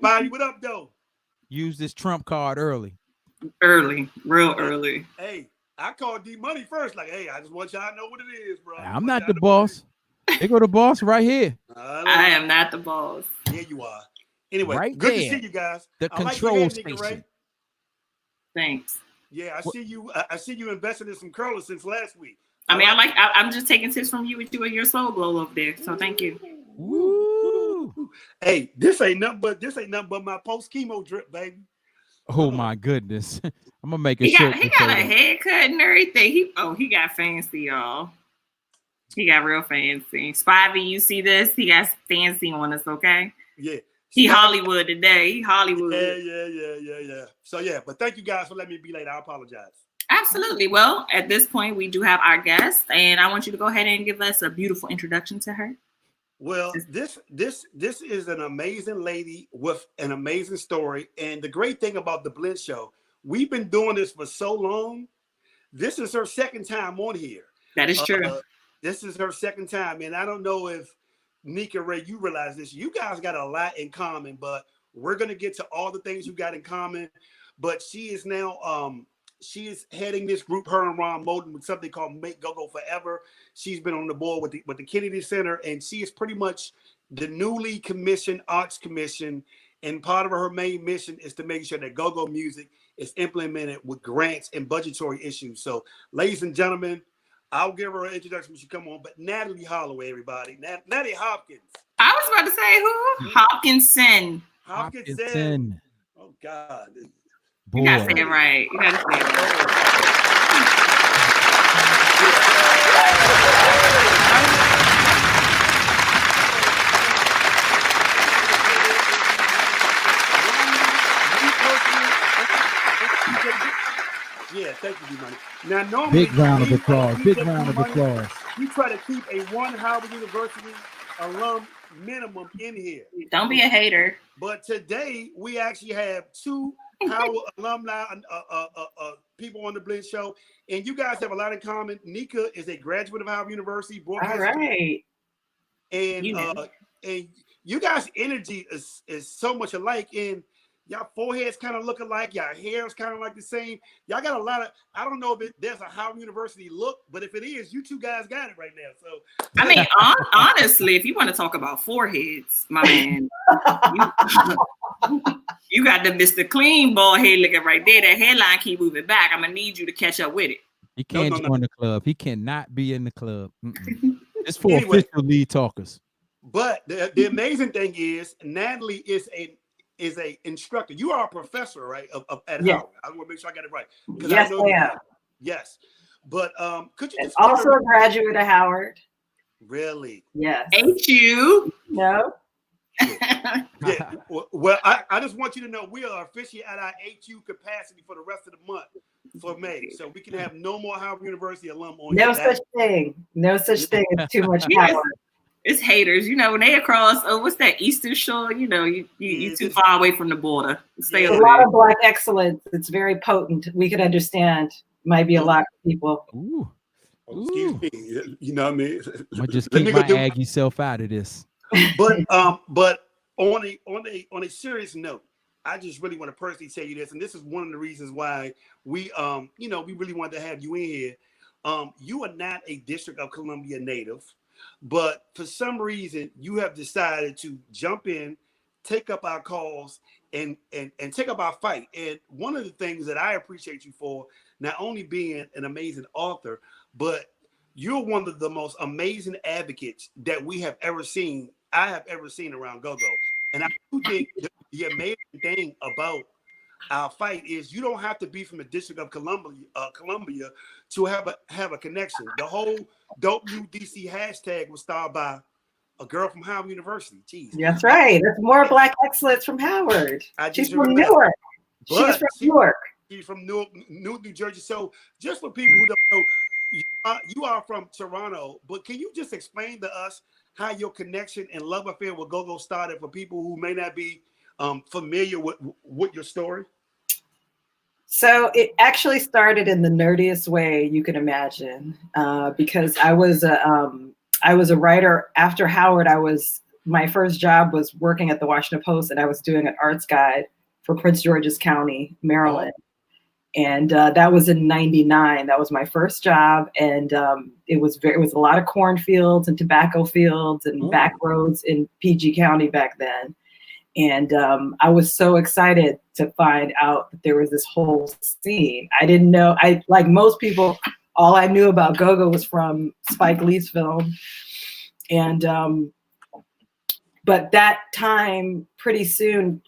Bobby, what up, though? Use this trump card early. Real early. Hey, I called D-Money first. Like, hey, I just want y'all to know what it is, bro. I'm not the boss. They go the boss right here. I am not the boss. Yeah, you are. Anyway, right good there. to see you guys. The I control like your hair, station. Thanks. Yeah, I see you investing in some curlers since last week. I'm just taking tips from you with you and your soul glow over there. So thank you. Woo. Hey, this ain't nothing but my post chemo drip, baby. Oh my goodness. I'm gonna make a He shirt. got a haircut and everything. He got fancy, y'all. He got real fancy. Spivey, you see this? He got fancy on us, okay? Yeah. He Hollywood today. He Hollywood. Yeah. So yeah, but thank you guys for letting me be late. I apologize. Absolutely. Well, at this point, we do have our guest, and I want you to go ahead and give us a beautiful introduction to her. Well, this is an amazing lady with an amazing story. And the great thing about the Blend Show, we've been doing this for so long. This is her second time on here. That is true. This is her second time. And I don't know if Nika, Ray, you realize this. You guys got a lot in common, but we're gonna get to all the things you got in common. But she is now she is heading this group, her and Ron Moulton, with something called Make Go-Go Forever. She's been on the board with the Kennedy Center, and she is pretty much the newly commissioned Arts Commission. And part of her main mission is to make sure that go-go music is implemented with grants and budgetary issues. So, ladies and gentlemen, I'll give her an introduction when she come on. But Natalie Holloway, everybody, Natalie Hopkins. I was about to say who? Hopkinson. Hopkinson. Oh God. Boy. You gotta say it right. You gotta say it Yeah, thank you, D-Money. Now, normally, big round of applause. Big round of applause. We try to keep a one Howard University alum minimum in here. Don't be a hater. But today we actually have two Howard alumni, people on the Blend Show, and you guys have a lot in common. Nika is a graduate of Howard University. All right. And and you guys' energy is so much alike, and y'all foreheads kind of look alike. Y'all hair is kind of like the same. Y'all got a lot of, I don't know if there's a Howard University look, but if it is, you two guys got it right now. So I mean, honestly, if you want to talk about foreheads, my man, you got the Mr. Clean bald head looking right there. That headline keep moving back. I'm gonna need you to catch up with it. He can't join the club. He cannot be in the club. It's for official lead talkers. But the amazing thing is, Natalie is a instructor. You are a professor, right? At Howard. I want to make sure I got it right. Yes, I am. Yes, but could you just also a graduate of Howard? Really? Yes. Ain't you? No. Yeah. Well, I just want you to know we are officially at our HU capacity for the rest of the month for May, so we can have no more Howard University alum on. No such thing. No such thing as too much power. It's haters, you know, when they across, what's that, Eastern Shore? You know, you too far away from the border. Stay a lot of Black excellence. It's very potent. We could understand. Might be a lot of people. Ooh. Excuse me. You know what I mean? I just keep my Aggie self out of this. But on a serious note, I just really want to personally tell you this, and this is one of the reasons why we we really wanted to have you in here. You are not a District of Columbia native. But for some reason, you have decided to jump in, take up our cause, and take up our fight. And one of the things that I appreciate you for, not only being an amazing author, but you're one of the most amazing advocates that we have ever seen. I have ever seen around go-go. And I do think the amazing thing about our fight is you don't have to be from the District of Columbia to have a connection. The whole Dope U DC hashtag was started by a girl from Howard University. Jeez. That's right. That's more Black excellence from Howard. She's from Newark. She's from Newark. She's from Newark, New Jersey. So just for people who don't know, you are from Toronto, but can you just explain to us how your connection and love affair with go-go started for people who may not be familiar with your story? So it actually started in the nerdiest way you can imagine, because I was a writer after Howard. My first job was working at the Washington Post, and I was doing an arts guide for Prince George's County, Maryland. And that was in '99. That was my first job, and it was a lot of cornfields and tobacco fields and back roads in PG County back then. And I was so excited to find out that there was this whole scene. I didn't know. Like most people, all I knew about go-go was from Spike Lee's film. And but that time, pretty soon,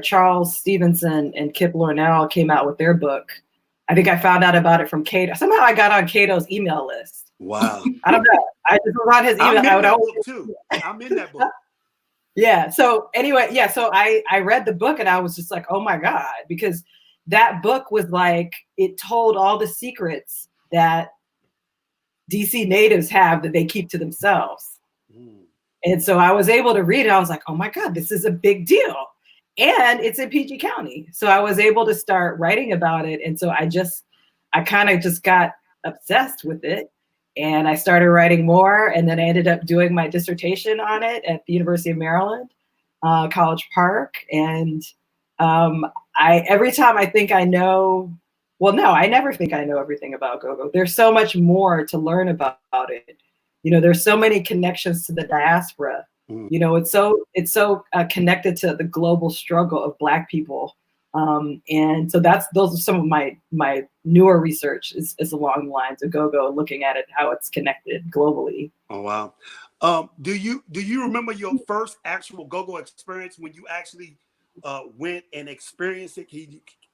Charles Stevenson and Kip Lornell came out with their book. I think I found out about it from Cato. Somehow I got on Cato's email list. Wow. I don't know. I just was on his email. I'm in that book too. I'm in that book. Yeah. So anyway, so I read the book and I was just like, oh my God, because that book was like, it told all the secrets that DC natives have that they keep to themselves. And so I was able to read it. I was like, oh my God, this is a big deal. And it's in PG County. So I was able to start writing about it. And so I kind of just got obsessed with it. And I started writing more, and then I ended up doing my dissertation on it at the University of Maryland, College Park. And every time I think I know, well, no, I never think I know everything about go-go. There's so much more to learn about it. You know, there's so many connections to the diaspora. You know, it's so connected to the global struggle of Black people. And so those are some of my newer research is along the lines of go-go, looking at it, how it's connected globally. Oh, wow. Do you remember your first actual go-go experience when you actually went and experienced it?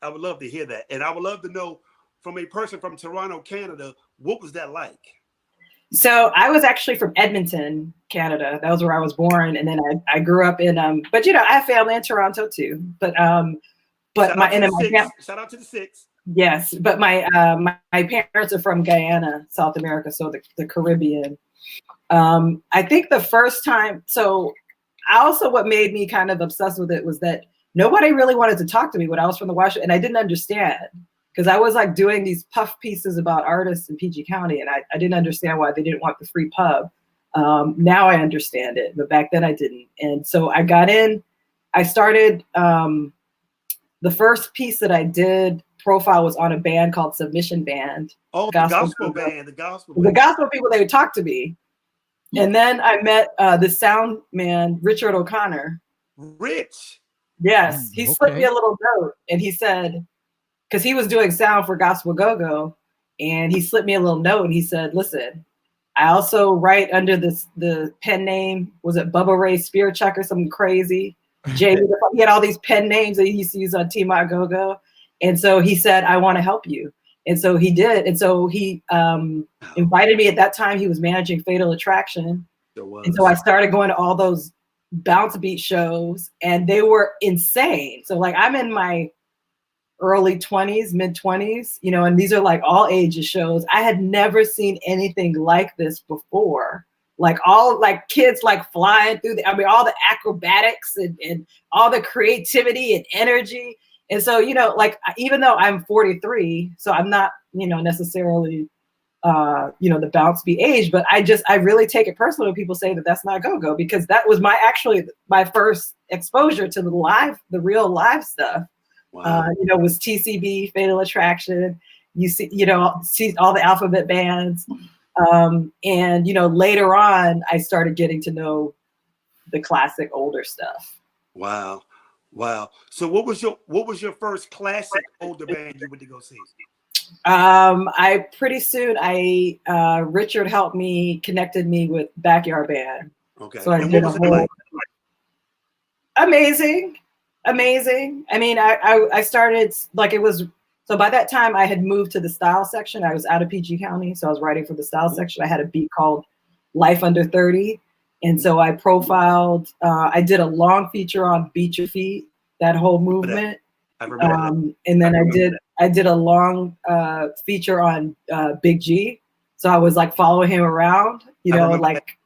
I would love to hear that. And I would love to know from a person from Toronto, Canada, what was that like? So I was actually from Edmonton, Canada. That was where I was born. And then I grew up in, but you know, I have family in Toronto too. But shout out to the six. Yes, but my parents are from Guyana, South America, so the Caribbean. I think the first time, so what made me kind of obsessed with it was that nobody really wanted to talk to me when I was from the Washington, and I didn't understand, because I was like doing these puff pieces about artists in PG County, and I didn't understand why they didn't want the free pub. Now I understand it, but back then I didn't. And so I got in, I started, the first piece that I did profile was on a band called Submission Band. Oh, the gospel band. The gospel people, they would talk to me. And then I met the sound man, Richard O'Connor. Rich. Yes. He slipped me a little note, and he said, because he was doing sound for Gospel Go-Go, and he slipped me a little note, and he said, listen, I also write under the pen name, was it Bubba Ray Spear Chuck or something crazy? He had all these pen names that he used to use on Team Go-Go. And so he said, I want to help you. And so he did. And so he invited me. At that time, he was managing Fatal Attraction. And so I started going to all those bounce beat shows, and they were insane. So like, I'm in my early 20s, mid 20s, you know, and these are like all ages shows. I had never seen anything like this before. Like all like kids like flying through all the acrobatics and all the creativity and energy. And so, you know, like, even though I'm 43, so I'm not, you know, necessarily, you know, the bounce beat age, but I really take it personal when people say that that's not go-go, because that was my first exposure to the real live stuff. Wow. You know, was TCB, Fatal Attraction. You see all the alphabet bands. And, you know, later on, I started getting to know the classic older stuff. Wow. Wow. So what was your first classic older band you went to go see? Richard helped me, connected me with Backyard Band. Okay. So I did a whole like? Amazing. I mean, I started like, it was, so by that time I had moved to the style section. I was out of PG County, so I was writing for the style section. I had a beat called Life Under 30. And so I profiled, I did a long feature on Beat Your Feet, that whole movement. I remember that. And then I did a long feature on Big G. So I was like following him around, you know, like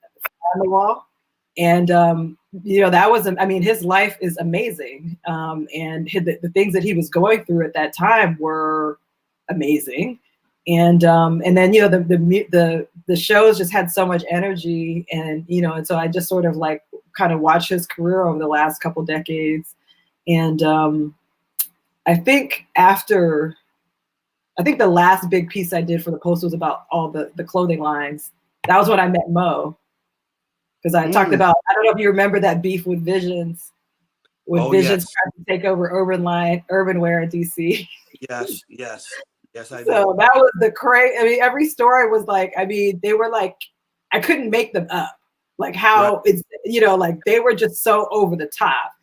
on the wall. And, you know, that was, I mean, his life is amazing. And the things that he was going through at that time were amazing. And then, you know, the shows just had so much energy, and, you know, and so I just sort of like kind of watched his career over the last couple decades. And I think the last big piece I did for the Post was about all the clothing lines. That was when I met Mo. Because I talked about, I don't know if you remember that beef with Visions. Visions trying to take over urban wear in DC. Yes, I do. So that was the crazy. I mean, every story was like, I mean, they were like, I couldn't make them up. Like how it's, you know, like they were just so over the top.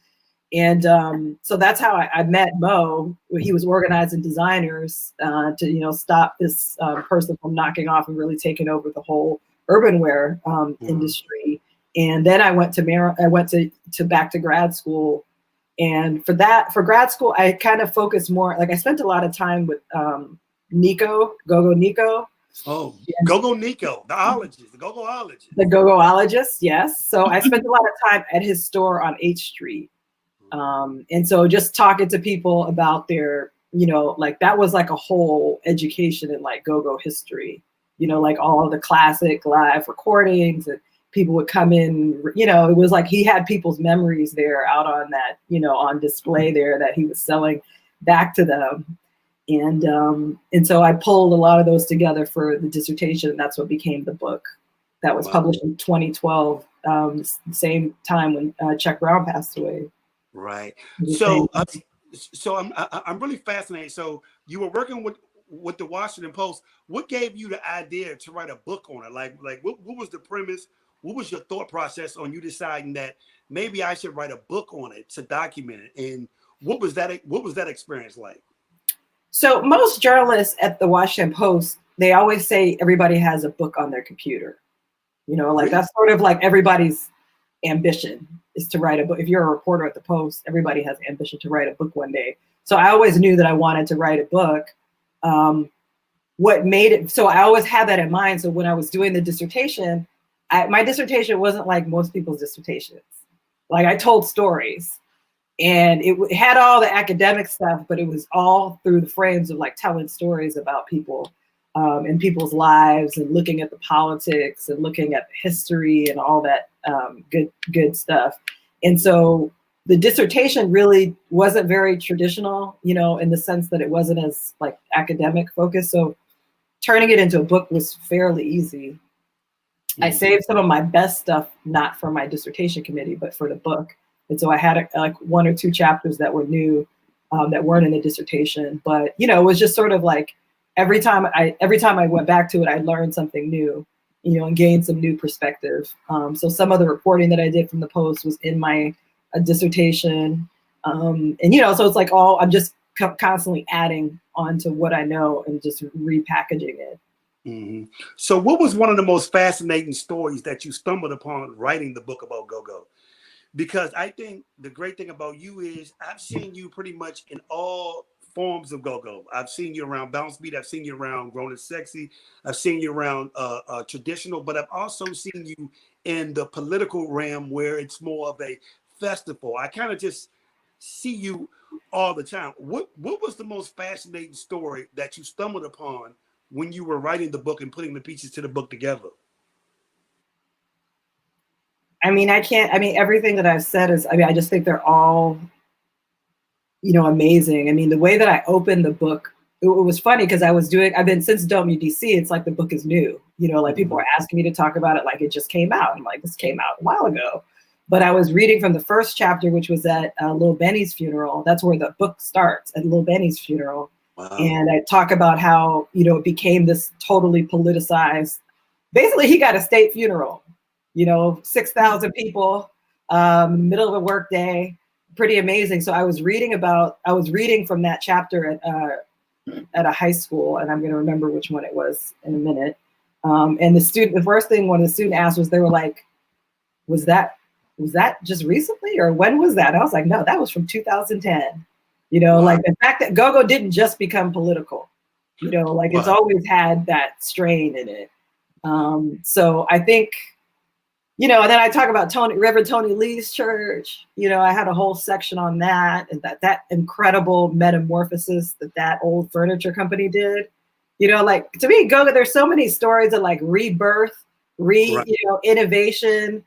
And so that's how I met Mo. He was organizing designers to, you know, stop this person from knocking off and really taking over the whole urban wear industry. And then I went to back to grad school. And for grad school, I kind of focused more, like I spent a lot of time with Nico, Go-Go Nico. Oh, Go-Go Nico, the Go-Go-ologist. The Go-Go-ologist, yes. So I spent a lot of time at his store on H Street. And so just talking to people about their, you know, like that was like a whole education in like Go-Go history. you know, like all the classic live recordings, and people would come in, you know, it was like he had people's memories there out on that, you know, on display there that he was selling back to them. And so I pulled a lot of those together for the dissertation, and that's what became the book that was published in 2012, the same time when Chuck Brown passed away. Right. So I'm really fascinated. So you were working with the Washington Post. What gave you the idea to write a book on it? Like what was the premise? What was your thought process on you deciding that maybe I should write a book on it to document it? And what was that experience like? So most journalists at the Washington Post, they always say everybody has a book on their computer. You know, like that's sort of like everybody's ambition is to write a book. If you're a reporter at the Post, everybody has ambition to write a book one day. So I always knew that I wanted to write a book. What made it, so I always had that in mind. So when I was doing the dissertation, my dissertation wasn't like most people's dissertations. Like I told stories. And it had all the academic stuff, but it was all through the frames of like telling stories about people and people's lives, and looking at the politics and looking at history and all that good stuff. And so the dissertation really wasn't very traditional, you know, in the sense that it wasn't as like academic focused. So turning it into a book was fairly easy. Mm-hmm. I saved some of my best stuff, not for my dissertation committee, but for the book. And so I had like 1 or 2 chapters that were new, that weren't in the dissertation. But you know, it was just sort of like every time I went back to it, I learned something new, you know, and gained some new perspective. So some of the reporting that I did from the Post was in my dissertation, and you know, so it's like I'm just constantly adding on to what I know and just repackaging it. Mm-hmm. So, what was one of the most fascinating stories that you stumbled upon writing the book about Go-Go? Because I think the great thing about you is I've seen you pretty much in all forms of go-go. I've seen you around bounce beat. I've seen you around grown and sexy. I've seen you around traditional, but I've also seen you in the political realm where it's more of a festival. I kind of just see you all the time. What was the most fascinating story that you stumbled upon when you were writing the book and putting the pieces to the book together? I mean, everything that I've said is, I just think they're all, you know, amazing. I mean, the way that I opened the book, it was funny because I've been since WDC, it's like the book is new, you know, like people are asking me to talk about it like it just came out. I'm like, this came out a while ago. But I was reading from the first chapter, which was at Lil Benny's funeral. That's where the book starts, at Lil Benny's funeral. Wow. And I talk about how, you know, it became this totally politicized, basically he got a state funeral. You know, 6,000 people, middle of a work day, pretty amazing. So I was reading from that chapter at a high school, and I'm going to remember which one it was in a minute. And the first thing one of the students asked was, they were like, was that just recently, or when was that? And I was like, no, that was from 2010. You know, wow. Like the fact that go-go didn't just become political, you know, like wow. It's always had that strain in it. So I think, you know, and then I talk about Reverend Tony Lee's church. You know, I had a whole section on that, and that incredible metamorphosis that old furniture company did. You know, like to me, go-go, there's so many stories of like rebirth, right. You know, innovation,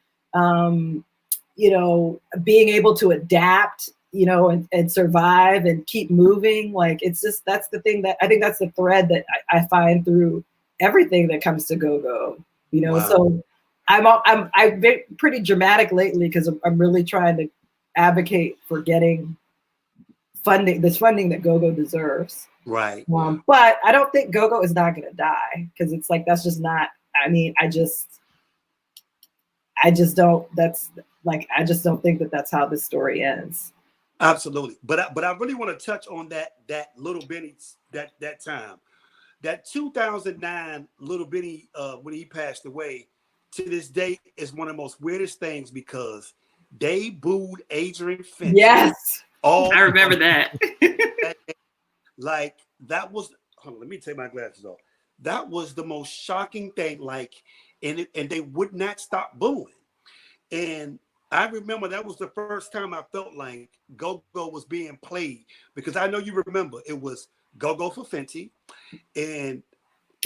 you know, being able to adapt, you know, and survive and keep moving. Like it's just, that's the thing that I think that's the thread that I find through everything that comes to go-go. You know, wow. So I've been pretty dramatic lately because I'm really trying to advocate for getting funding that go-go deserves. Right. But I don't think go-go is not going to die, because it's like, that's just not, I mean, I just don't think that that's how this story ends. Absolutely. But I really want to touch on that Little Benny, that time, that 2009 Little Benny, when he passed away, to this day is one of the most weirdest things, because they booed Adrian Finch. Yes. I remember that. Like that was, hold on, let me take my glasses off. That was the most shocking thing. Like, and they would not stop booing. And I remember that was the first time I felt like go-go was being played, because I know you remember it was go-go for Fenty, and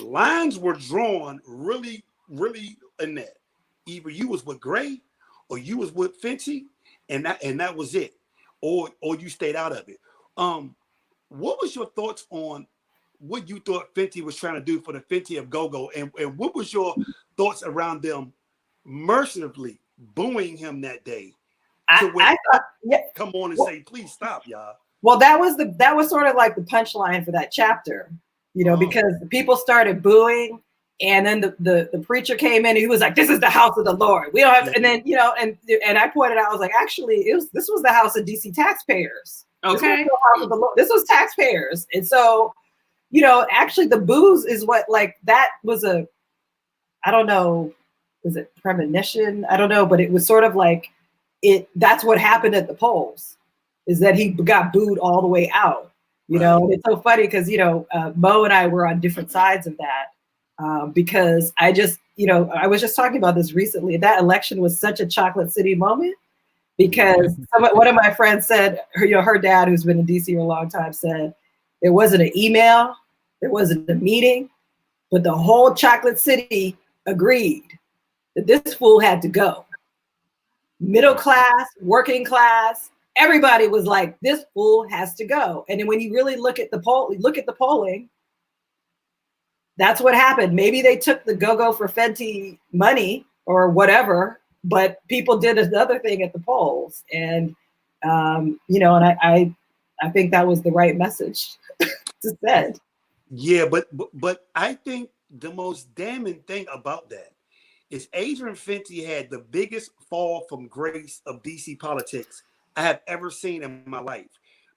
lines were drawn really, really in that. Either you was with Gray or you was with Fenty, and that was it. Or you stayed out of it. What was your thoughts on what you thought Fenty was trying to do for the Fenty of Go-Go? And what was your thoughts around them mercilessly booing him that day? I thought, yeah. Come on and say, please stop, y'all. Well, that was sort of like the punchline for that chapter, because people started booing, and then the preacher came in and he was like, "This is the house of the Lord. We don't have to," and then and I pointed out, I was like, actually, this was the house of DC taxpayers. Okay. This was taxpayers. And so, actually the boos is what, like, that was I don't know, was it premonition? I don't know, but it was sort of like that's what happened at the polls, is that he got booed all the way out, and it's so funny because, Mo and I were on different sides of that because I was just talking about this recently. That election was such a Chocolate City moment because one of my friends said, her dad, who's been in DC for a long time, said there wasn't an email, there wasn't a meeting, but the whole Chocolate City agreed that this fool had to go. Middle class, working class, everybody was like, this fool has to go. And then when you really look at the polling, that's what happened. Maybe they took the go-go for Fenty money or whatever, but people did another thing at the polls. And, and I think that was the right message to send. Yeah, but I think the most damning thing about that is Adrian Fenty had the biggest fall from grace of DC politics I have ever seen in my life.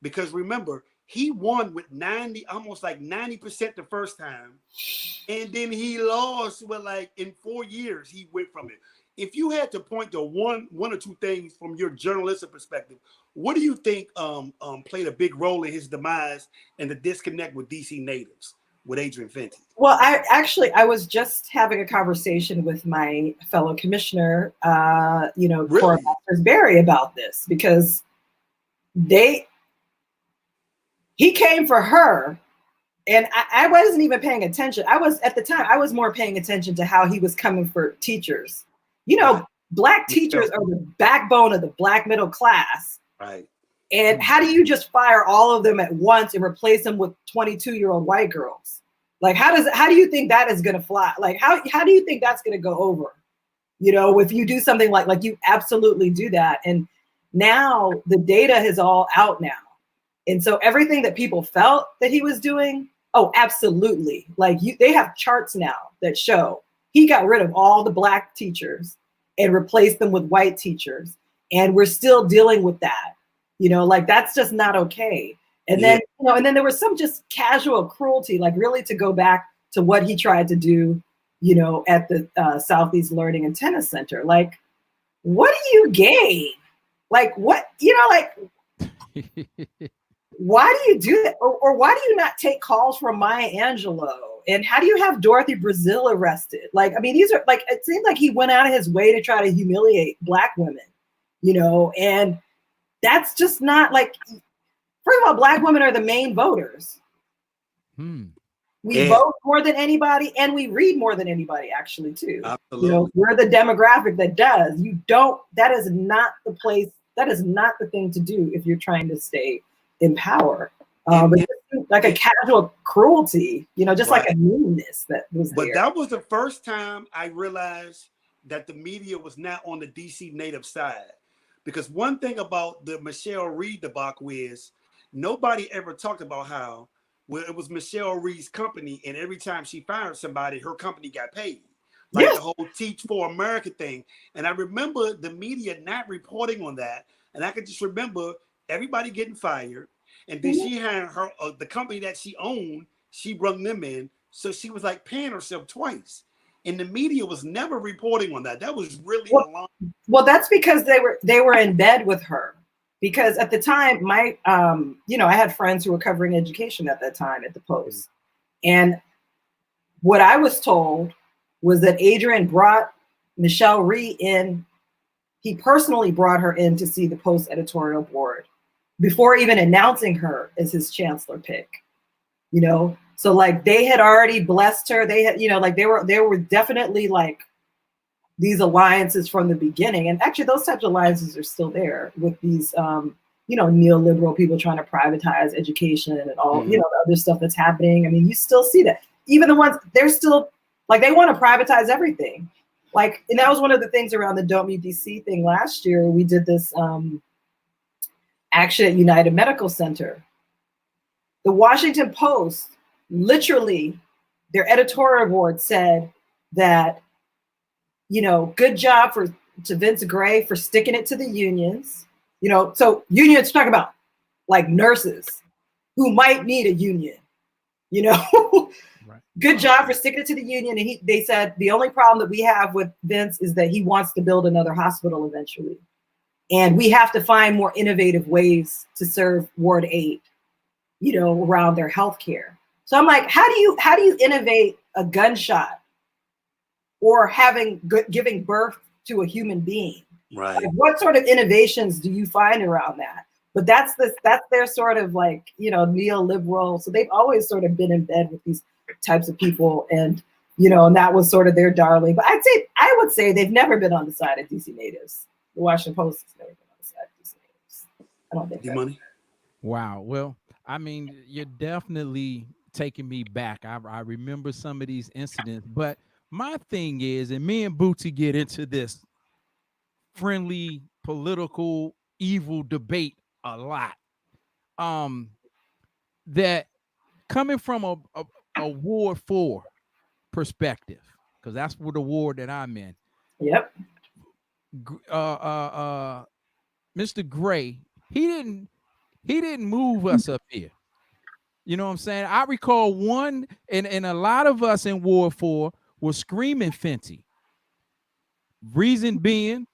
Because remember, he won with almost like 90% the first time. And then he lost with, like, in 4 years, he went from it. If you had to point to one or two things from your journalistic perspective, what do you think played a big role in his demise and the disconnect with DC natives with Adrian Fenty? Well, I was just having a conversation with my fellow commissioner, Really? Cora Berry, about this, because he came for her, and I wasn't even paying attention. At the time, I was more paying attention to how he was coming for teachers. Black teachers are the backbone of the Black middle class. Right. And how do you just fire all of them at once and replace them with 22-year-old white girls? Like, how do you think that is going to fly? Like, how do you think that's going to go over? If you do something like you absolutely do that. And now the data is all out now. And so everything that people felt that he was doing, oh, absolutely. Like, they have charts now that show he got rid of all the Black teachers and replaced them with white teachers. And we're still dealing with that. Like, that's just not okay. And then, and then there was some just casual cruelty, like really to go back to what he tried to do, at the Southeast Learning and Tennis Center. Like, what do you gain? Like, what, why do you do that? Or why do you not take calls from Maya Angelou? And how do you have Dorothy Brazil arrested? Like, I mean, these are like, it seems like he went out of his way to try to humiliate Black women, and that's just not like, first of all, Black women are the main voters. We vote more than anybody, and we read more than anybody, actually, too. Absolutely. We're the demographic that does. That is not the place, that is not the thing to do if you're trying to stay in power. Like a casual cruelty, just like a meanness that was there. But that was the first time I realized that the media was not on the DC native side. Because one thing about the Michelle Reed debacle is nobody ever talked about how, well, it was Michelle Reed's company, and every time she fired somebody, her company got paid. Like the whole Teach for America thing. And I remember the media not reporting on that. And I could just remember everybody getting fired. And then she had the company that she owned, she brought them in. So she was like paying herself twice. And the media was never reporting on that. That was really alarming. Well, that's because they were in bed with her. Because at the time, I had friends who were covering education at that time at the Post. And what I was told was that Adrian brought Michelle Reed in. He personally brought her in to see the Post editorial board before even announcing her as his chancellor pick. So like they had already blessed her. They had, like they were definitely like these alliances from the beginning. And actually those types of alliances are still there with these, neoliberal people trying to privatize education and all, the other stuff that's happening. I mean, you still see that. Even the ones, they're still, like, they want to privatize everything. Like, and that was one of the things around the Don't Meet DC thing last year. We did this action at United Medical Center. The Washington Post, literally, their editorial board said that, good job to Vince Gray for sticking it to the unions. So unions, talking about like nurses who might need a union, Right. Good job for sticking it to the union. And they said the only problem that we have with Vince is that he wants to build another hospital eventually. And we have to find more innovative ways to serve Ward 8, around their healthcare. So I'm like, how do you innovate a gunshot or giving birth to a human being? Right. Like, what sort of innovations do you find around that? But that's their sort of like, neoliberal. So they've always sort of been in bed with these types of people, and and that was sort of their darling. But I would say they've never been on the side of DC natives. The Washington Post has never been on the side of DC natives. I don't think that. Money. Wow. Well, I mean, you're definitely taking me back. I remember some of these incidents, but my thing is, and me and Bootsy get into this friendly political evil debate a lot. That coming from a Ward 4 perspective, because that's what the ward that I'm in. Yep. Mr. Gray, he didn't move us up here. You know what I'm saying? I recall one, and a lot of us in Ward 4 were screaming Fenty. Reason being,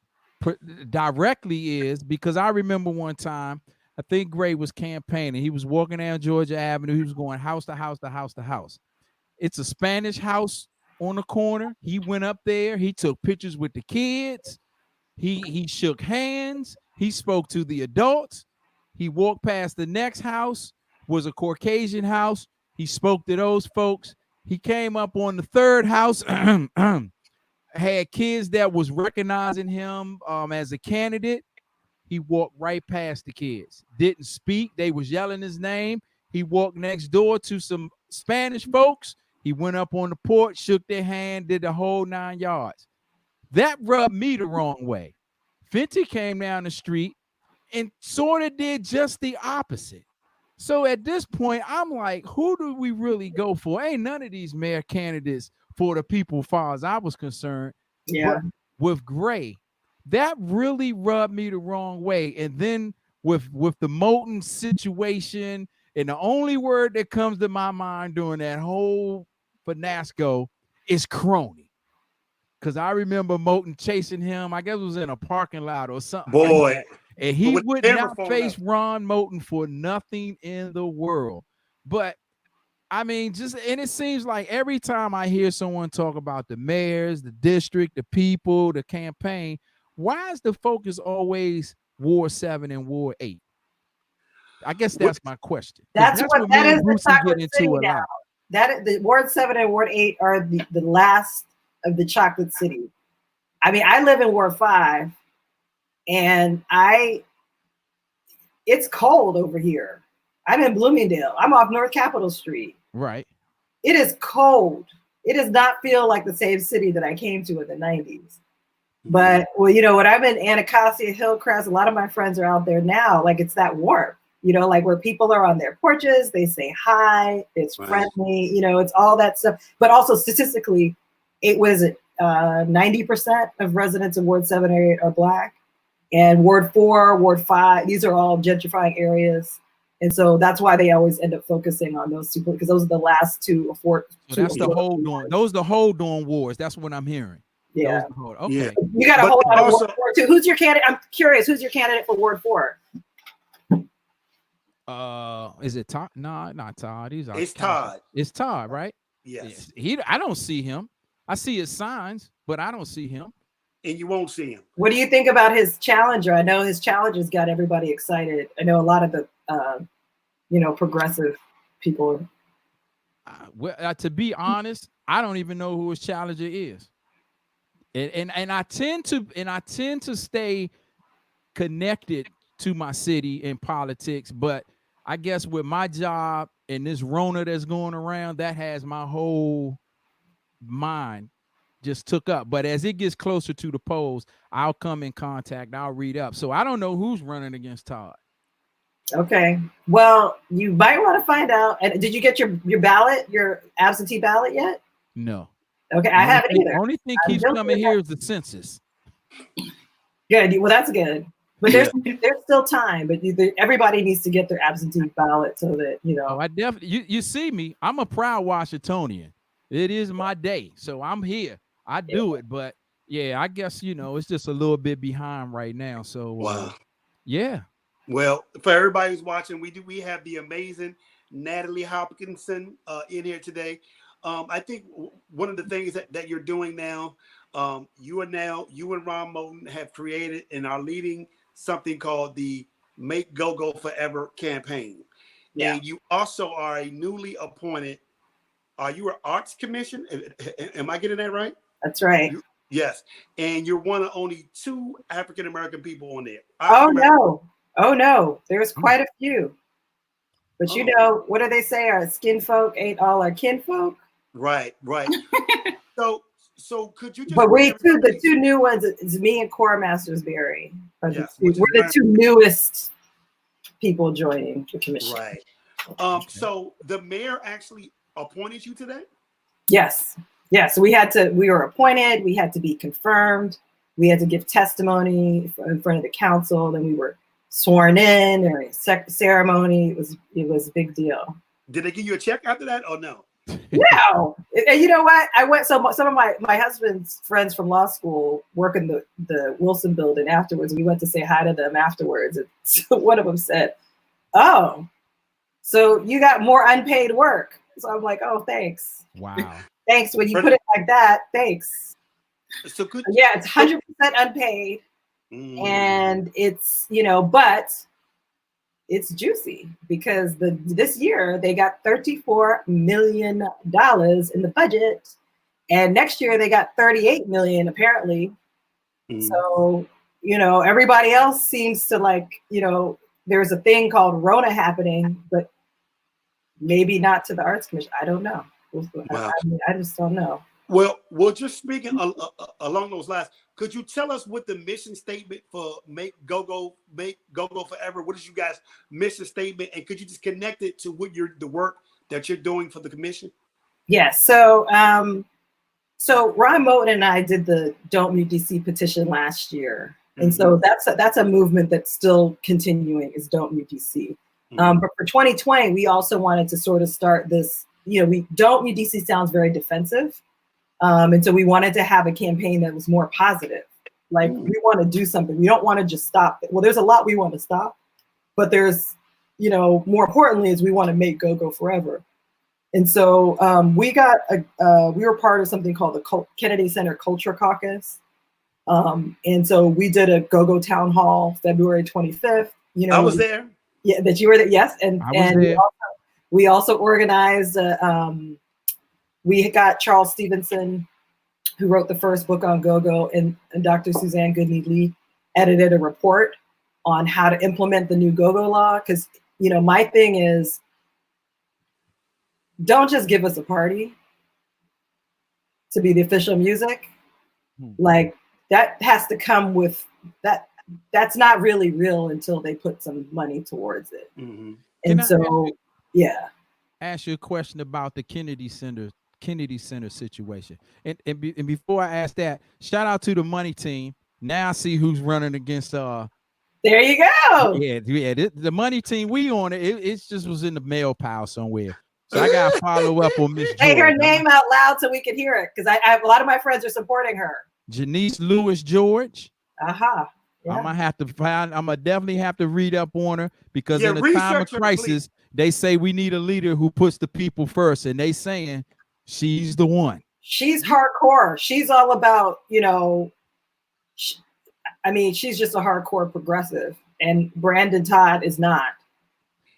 directly is because I remember one time, I think Gray was campaigning. He was walking down Georgia Avenue. He was going house to house to house to house. It's a Spanish house on the corner. He went up there. He took pictures with the kids. He shook hands. He spoke to the adults. He walked past the next house, was a Caucasian house. He spoke to those folks. He came up on the third house, had kids that was recognizing him as a candidate. He walked right past the kids, didn't speak. They was yelling his name. He walked next door to some Spanish folks. He went up on the porch, shook their hand, did the whole 9 yards. That rubbed me the wrong way. Fenty came down the street and sort of did just the opposite. So at this point, I'm like, who do we really go for? Ain't none of these mayor candidates for the people, as far as I was concerned. Yeah. But with Gray, that really rubbed me the wrong way. And then with the Moulton situation, and the only word that comes to my mind during that whole fiasco is crony. Because I remember Moulton chasing him. I guess it was in a parking lot or something. Boy. Like that. And he would not face up. Ron Moulton for nothing in the world. But I mean, and it seems like every time I hear someone talk about the mayors, the district, the people, the campaign, why is the focus always Ward 7 and Ward 8? I guess that's my question. That is the chocolate city now. The Ward 7 and Ward 8 are the last of the chocolate city. I mean, I live in Ward 5, and it's cold over here. I'm in Bloomingdale. I'm off North Capitol Street. Right. It is cold. It does not feel like the same city that I came to in the 90s. But, well, when I'm in Anacostia, Hillcrest, a lot of my friends are out there now. Like, it's that warmth, like where people are on their porches, they say hi, it's friendly, it's all that stuff. But also statistically, 90% of residents in Ward 7 or 8 are Black. And Ward 4, Ward 5, these are all gentrifying areas. And so that's why they always end up focusing on those two, because those are the last two. So that's the hold on. Those are the hold on wars. That's what I'm hearing. Yeah. Okay. Yeah. You got to hold on to Ward 4 too. Who's your candidate? I'm curious. Who's your candidate for Ward 4? Is it Todd? No, not Todd. It's Todd. It's Todd, right? Yes. I don't see him. I see his signs, but I don't see him. And you won't see him. What do you think about his challenger? I know his challenger's got everybody excited. I know a lot of the, progressive people. To be honest, I don't even know who his challenger is. And I tend to stay connected to my city in politics, but I guess with my job and this Rona that's going around, that has my whole mind just took up. But as it gets closer to the polls, I'll come in contact. I'll read up. So I don't know who's running against Todd. Okay. Well, you might want to find out. And did you get your ballot, your absentee ballot yet? No. Okay, I haven't either. Only thing keeps coming here is the census. Good. Well, that's good. But there's still time. But everybody needs to get their absentee ballot so that Oh, I definitely. You see me. I'm a proud Washingtonian. It is my day, so I'm here. I do it, but yeah, I guess it's just a little bit behind right now. So wow. Yeah. Well, for everybody who's watching, we have the amazing Natalie Hopkinson in here today. I think one of the things that you're doing now, you and Ron Moten have created and are leading something called the Make Go-Go Forever campaign. Yeah. And you also are a newly appointed, are you an arts commission? Am I getting that right? That's right. Yes. And you're one of only 2 African-American people on there. Oh, no. There's quite a few. But what do they say? Our skin folk ain't all our kinfolk. Right. So could you just? But the 2 new ones is me and Cora Mastersberry. Yes, we're the 2 newest people joining the commission. Right. So the mayor actually appointed you today? Yes. We were appointed. We had to be confirmed. We had to give testimony in front of the council. Then we were sworn in during a ceremony. It was a big deal. Did they give you a check after that or no? No. And you know what? I went. Some of my husband's friends from law school work in the Wilson building afterwards. We went to say hi to them afterwards. And so one of them said, "Oh, so you got more unpaid work." So I'm like, "Oh, thanks." Wow. Thanks. When you put it like that, thanks. So good. Yeah, it's 100% unpaid, and it's but it's juicy because this year they got $34 million in the budget, and next year they got $38 million apparently. So everybody else seems to there's a thing called Rona happening, but maybe not to the Arts Commission. I don't know. Wow. I just don't know. Well, just speaking along those lines, could you tell us what the mission statement for Make Go-Go Forever? What is you guys' mission statement, and could you just connect it to what the work that you're doing for the commission? Yes. So, Ron Moten and I did the Don't Mute DC petition last year, and so that's a movement that's still continuing. Is Don't Mute DC. But for 2020, we also wanted to sort of start this. We Don't Mute DC sounds very defensive. And so we wanted to have a campaign that was more positive. We want to do something. We don't want to just stop. Well, there's a lot we want to stop, but there's, more importantly is we want to make Go-Go forever. And so we were part of something called the Kennedy Center Culture Caucus. And so we did a Go-Go town hall February 25th. I was there. Yeah, that you were there. Yes. And we also organized we got Charles Stevenson, who wrote the first book on Go-Go, and Dr. Suzanne Goodney Lee edited a report on how to implement the new Go-Go law. Because, my thing is, don't just give us a party to be the official music. That has to come with that. That's not really real until they put some money towards it. Ask you a question about the Kennedy Center situation. And before I ask that, shout out to the money team. Now I see who's running against there you go. Yeah, the money team, we on it. It just was in the mail pile somewhere. So I gotta follow up on Miss Say her name out loud so we can hear it, because I have a lot of my friends are supporting her. Janice Lewis George. Yeah. I'm gonna definitely have to read up on her, because in a time of crisis, they say we need a leader who puts the people first, and they saying she's the one. She's hardcore. She's all about, she's just a hardcore progressive, and Brandon Todd is not.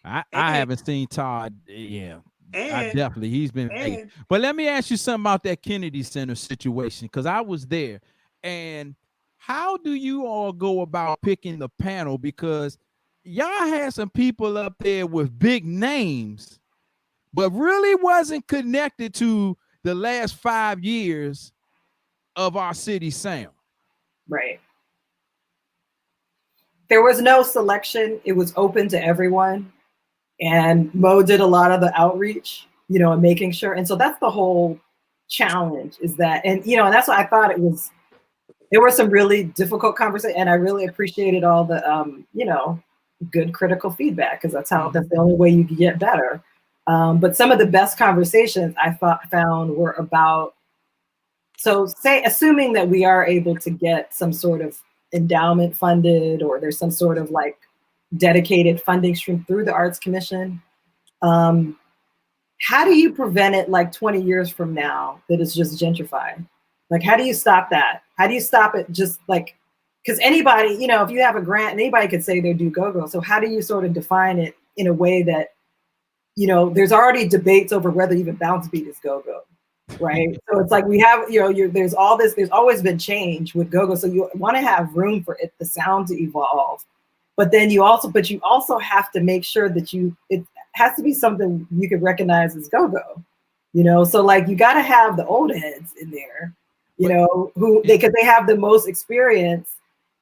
I haven't seen Todd. Yeah, He's been vague. But let me ask you something about that Kennedy Center situation, because I was there. And how do you all go about picking the panel? Because y'all had some people up there with big names, but really wasn't connected to the last 5 years of our city sound. Right. There was no selection. It was open to everyone. And Mo did a lot of the outreach, you know, and making sure. And so that's the whole challenge, is that, and, you know, and that's why I thought there were some really difficult conversations, and I really appreciated all the, you know, good critical feedback, because that's the only way you can get better. But some of the best conversations I found were about, so assuming that we are able to get some sort of endowment funded, or there's some sort of like dedicated funding stream through the Arts Commission, how do you prevent it like 20 years from now that it's just gentrified? Like, how do you stop that? How do you stop it just like, because anybody, you know, if you have a grant, anybody could say they do go-go. So how do you sort of define it in a way that, you know, there's already debates over whether even bounce beat is go-go, right? So it's like we have, you know, there's always been change with go-go. So you want to have room for the sound to evolve. But then you also have to make sure that it has to be something you could recognize as go-go, you know? So like, you got to have the old heads in there, you know, because they have the most experience,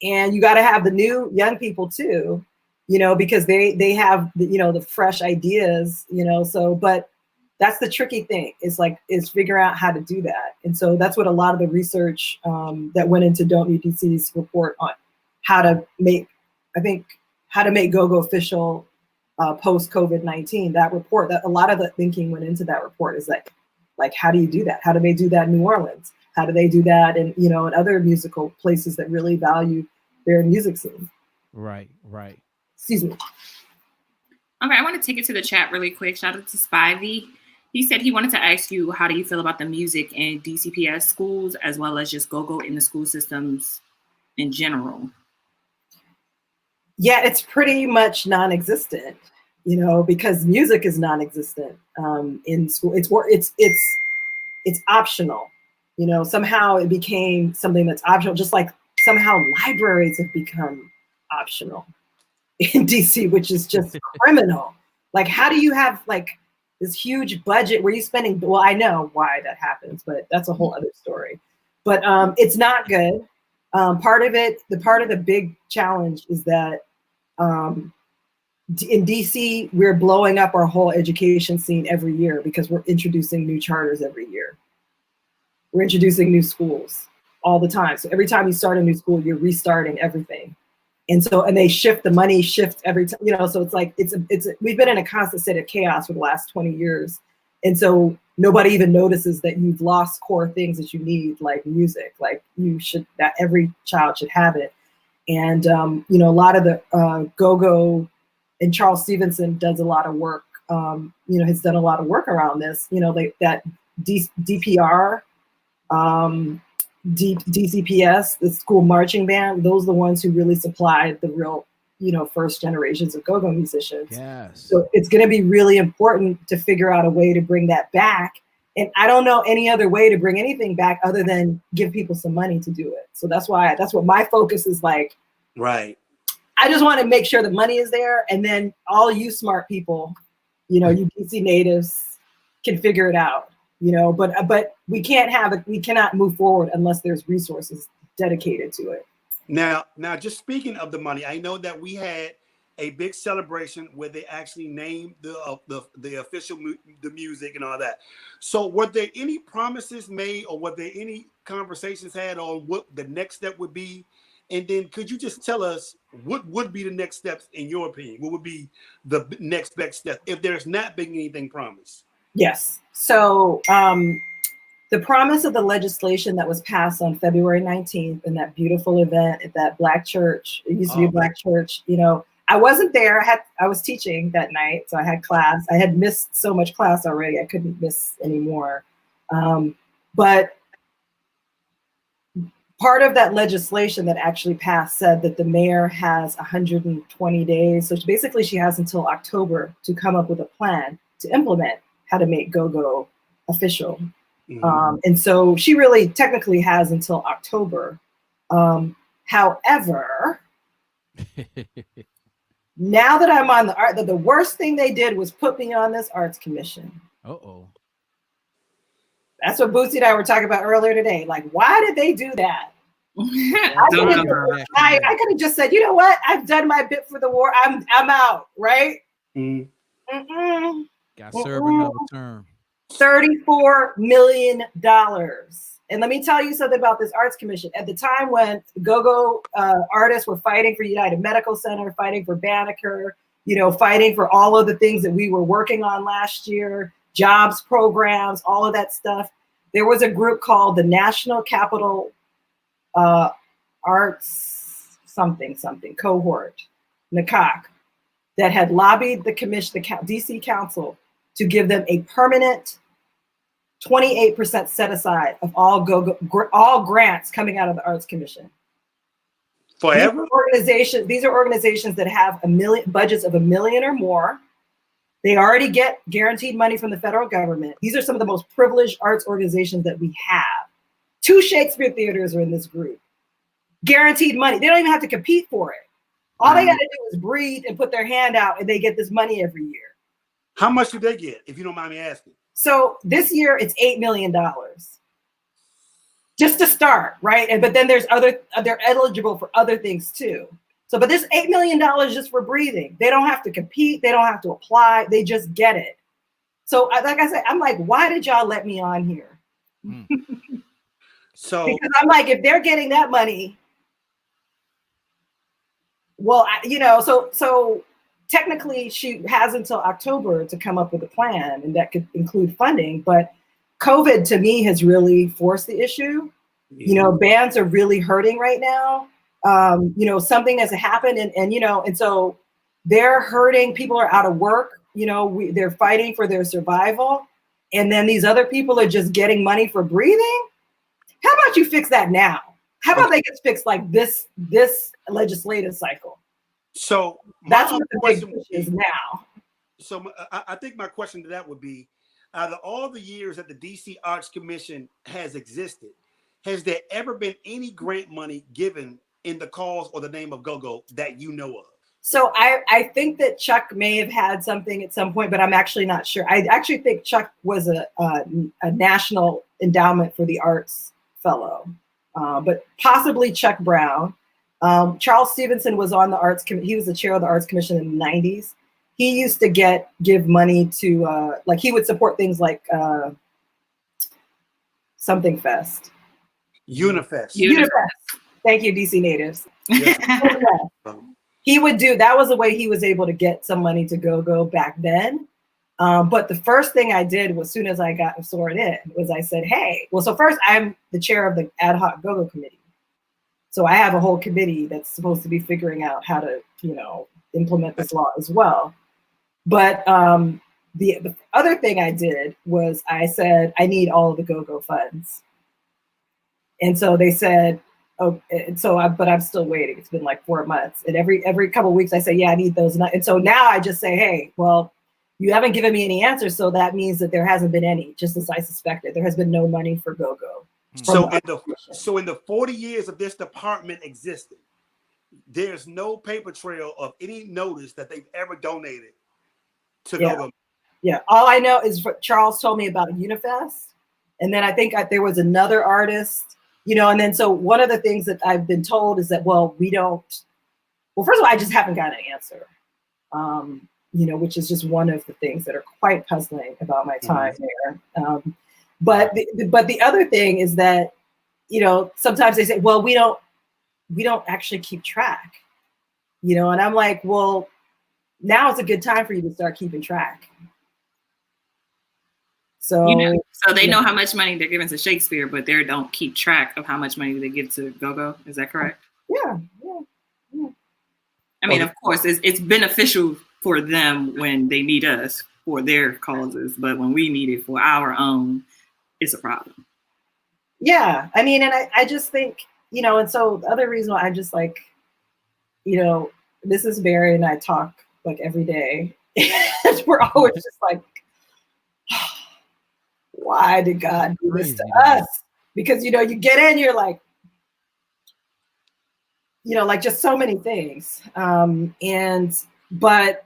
and you got to have the new young people too, you know, because they have you know, the fresh ideas, you know. So, but that's the tricky thing, is figure out how to do that. And so that's what a lot of the research that went into Don't Need DC's report on how to make go-go official post COVID-19. That report, that a lot of the thinking went into that report, is like how do you do that? How do they do that in New Orleans? How do they do that in, you know, in other musical places that really value their music scene? Right. Excuse me. Okay, I want to take it to the chat really quick. Shout out to Spivey. He said he wanted to ask you, how do you feel about the music in DCPS schools, as well as just go-go in the school systems in general? Yeah, it's pretty much non-existent, you know, because music is non-existent in school. It's optional, you know. Somehow it became something that's optional, just like somehow libraries have become optional in DC, which is just criminal. Like, how do you have like this huge budget where you're spending? Well, I know why that happens, but that's a whole other story. But it's not good. Part of the big challenge is that in DC, we're blowing up our whole education scene every year, because we're introducing new charters every year. We're introducing new schools all the time. So every time you start a new school, you're restarting everything. And they shift, the money shifts every time, you know. So it's like, we've been in a constant state of chaos for the last 20 years. And so nobody even notices that you've lost core things that you need, like music, like that every child should have it. And, you know, a lot of the go-go, and Charles Stevenson does a lot of work, you know, has done a lot of work around this, you know, that DPR, DCPS, the school marching band, those are the ones who really supplied the real, you know, first generations of go-go musicians. Yes. So it's going to be really important to figure out a way to bring that back. And I don't know any other way to bring anything back other than give people some money to do it. So that's what my focus is like. Right. I just want to make sure the money is there, and then all you smart people, you know, you DC natives can figure it out, you know, but we cannot move forward unless there's resources dedicated to it. Now, just speaking of the money, I know that we had a big celebration where they actually named the official the music and all that. So were there any promises made, or were there any conversations had on what the next step would be? And then could you just tell us what would be the next steps in your opinion? What would be the next best step if there's not been anything promised? Yes. So the promise of the legislation that was passed on February 19th in that beautiful event at that Black church, it used to be a Black church, you know, I wasn't there. I was teaching that night, so I had class. I had missed so much class already. I couldn't miss anymore. But part of that legislation that actually passed said that the mayor has 120 days. So basically she has until October to come up with a plan to implement how to make go-go official. And so she really technically has until October. However, now that I'm on the worst thing they did was put me on this arts commission. Uh-oh. That's what Bootsy and I were talking about earlier today. Like, why did they do that? I could have just said, you know what? I've done my bit for the war. I'm out, right? Got served another term. $34 million. And let me tell you something about this arts commission. At the time when go-go artists were fighting for United Medical Center, fighting for Banneker, fighting for all of the things that we were working on last year, jobs programs, all of that stuff, there was a group called the National Capital Arts something cohort, NACOC, that had lobbied the commission, the DC Council, to give them a permanent 28% set aside of all grants coming out of the Arts Commission. Forever? These are organizations that have budgets of $1 million or more. They already get guaranteed money from the federal government. These are some of the most privileged arts organizations that we have. 2 Shakespeare theaters are in this group. Guaranteed money. They don't even have to compete for it. All they got to do is breathe and put their hand out, and they get this money every year. How much do they get, if you don't mind me asking? So this year it's $8 million. Just to start, right? But then they're eligible for other things too. So, but this $8 million just for breathing. They don't have to compete. They don't have to apply. They just get it. So like I said, I'm like, why did y'all let me on here? So because I'm like, if they're getting that money, well, so technically she has until October to come up with a plan, and that could include funding. But COVID to me has really forced the issue. Bands are really hurting right now. Something has happened, and so they're hurting. People are out of work. They're fighting for their survival, and then these other people are just getting money for breathing. How about you fix that now? How about they get fixed like this legislative cycle? So that's what the big push is now. So I think my question to that would be, out of all the years that the DC Arts Commission has existed, has there ever been any grant money given in the cause or the name of go-go that you know of? So I think that Chuck may have had something at some point, but I'm actually not sure. I actually think Chuck was a National Endowment for the Arts fellow, but possibly Chuck Brown. Charles Stevenson was on the Arts Commission. He was the chair of the Arts Commission in the 90s. He used to give money to, he would support things like something Fest. Unifest. Thank you, DC natives. Yes. He would that was the way he was able to get some money to go back then. But the first thing I did as soon as I got sworn in was I said, hey, so first I'm the chair of the ad hoc go-go committee. So I have a whole committee that's supposed to be figuring out how to, implement this law as well. But the other thing I did was I said, I need all of the go-go funds. And so they said, but I'm still waiting. It's been like 4 months. And every couple of weeks I say, yeah, I need those. And so now I just say, hey, well, you haven't given me any answers. So that means that there hasn't been any, just as I suspected. There has been no money for go-go. So in the 40 years of this department existing, there's no paper trail of any notice that they've ever donated to go-go. Yeah, all I know is Charles told me about Unifest. And then I think there was another artist, and then so one of the things that I've been told is that, first of all, I just haven't got an answer, which is just one of the things that are quite puzzling about my time there. But the other thing is that, sometimes they say, well, we don't actually keep track, and I'm like, well, now is a good time for you to start keeping track. So, so they know how much money they're giving to Shakespeare, but they don't keep track of how much money they give to go-go. Is that correct? Yeah. I mean, of course, it's beneficial for them when they need us for their causes, but when we need it for our own, it's a problem. Yeah, I mean, and I just think, and so the other reason why I'm just like, this is Barry and I talk like every day. We're always just like, why did God do this Crazy to to me. us? Because, you get in, you're like, like just so many things. But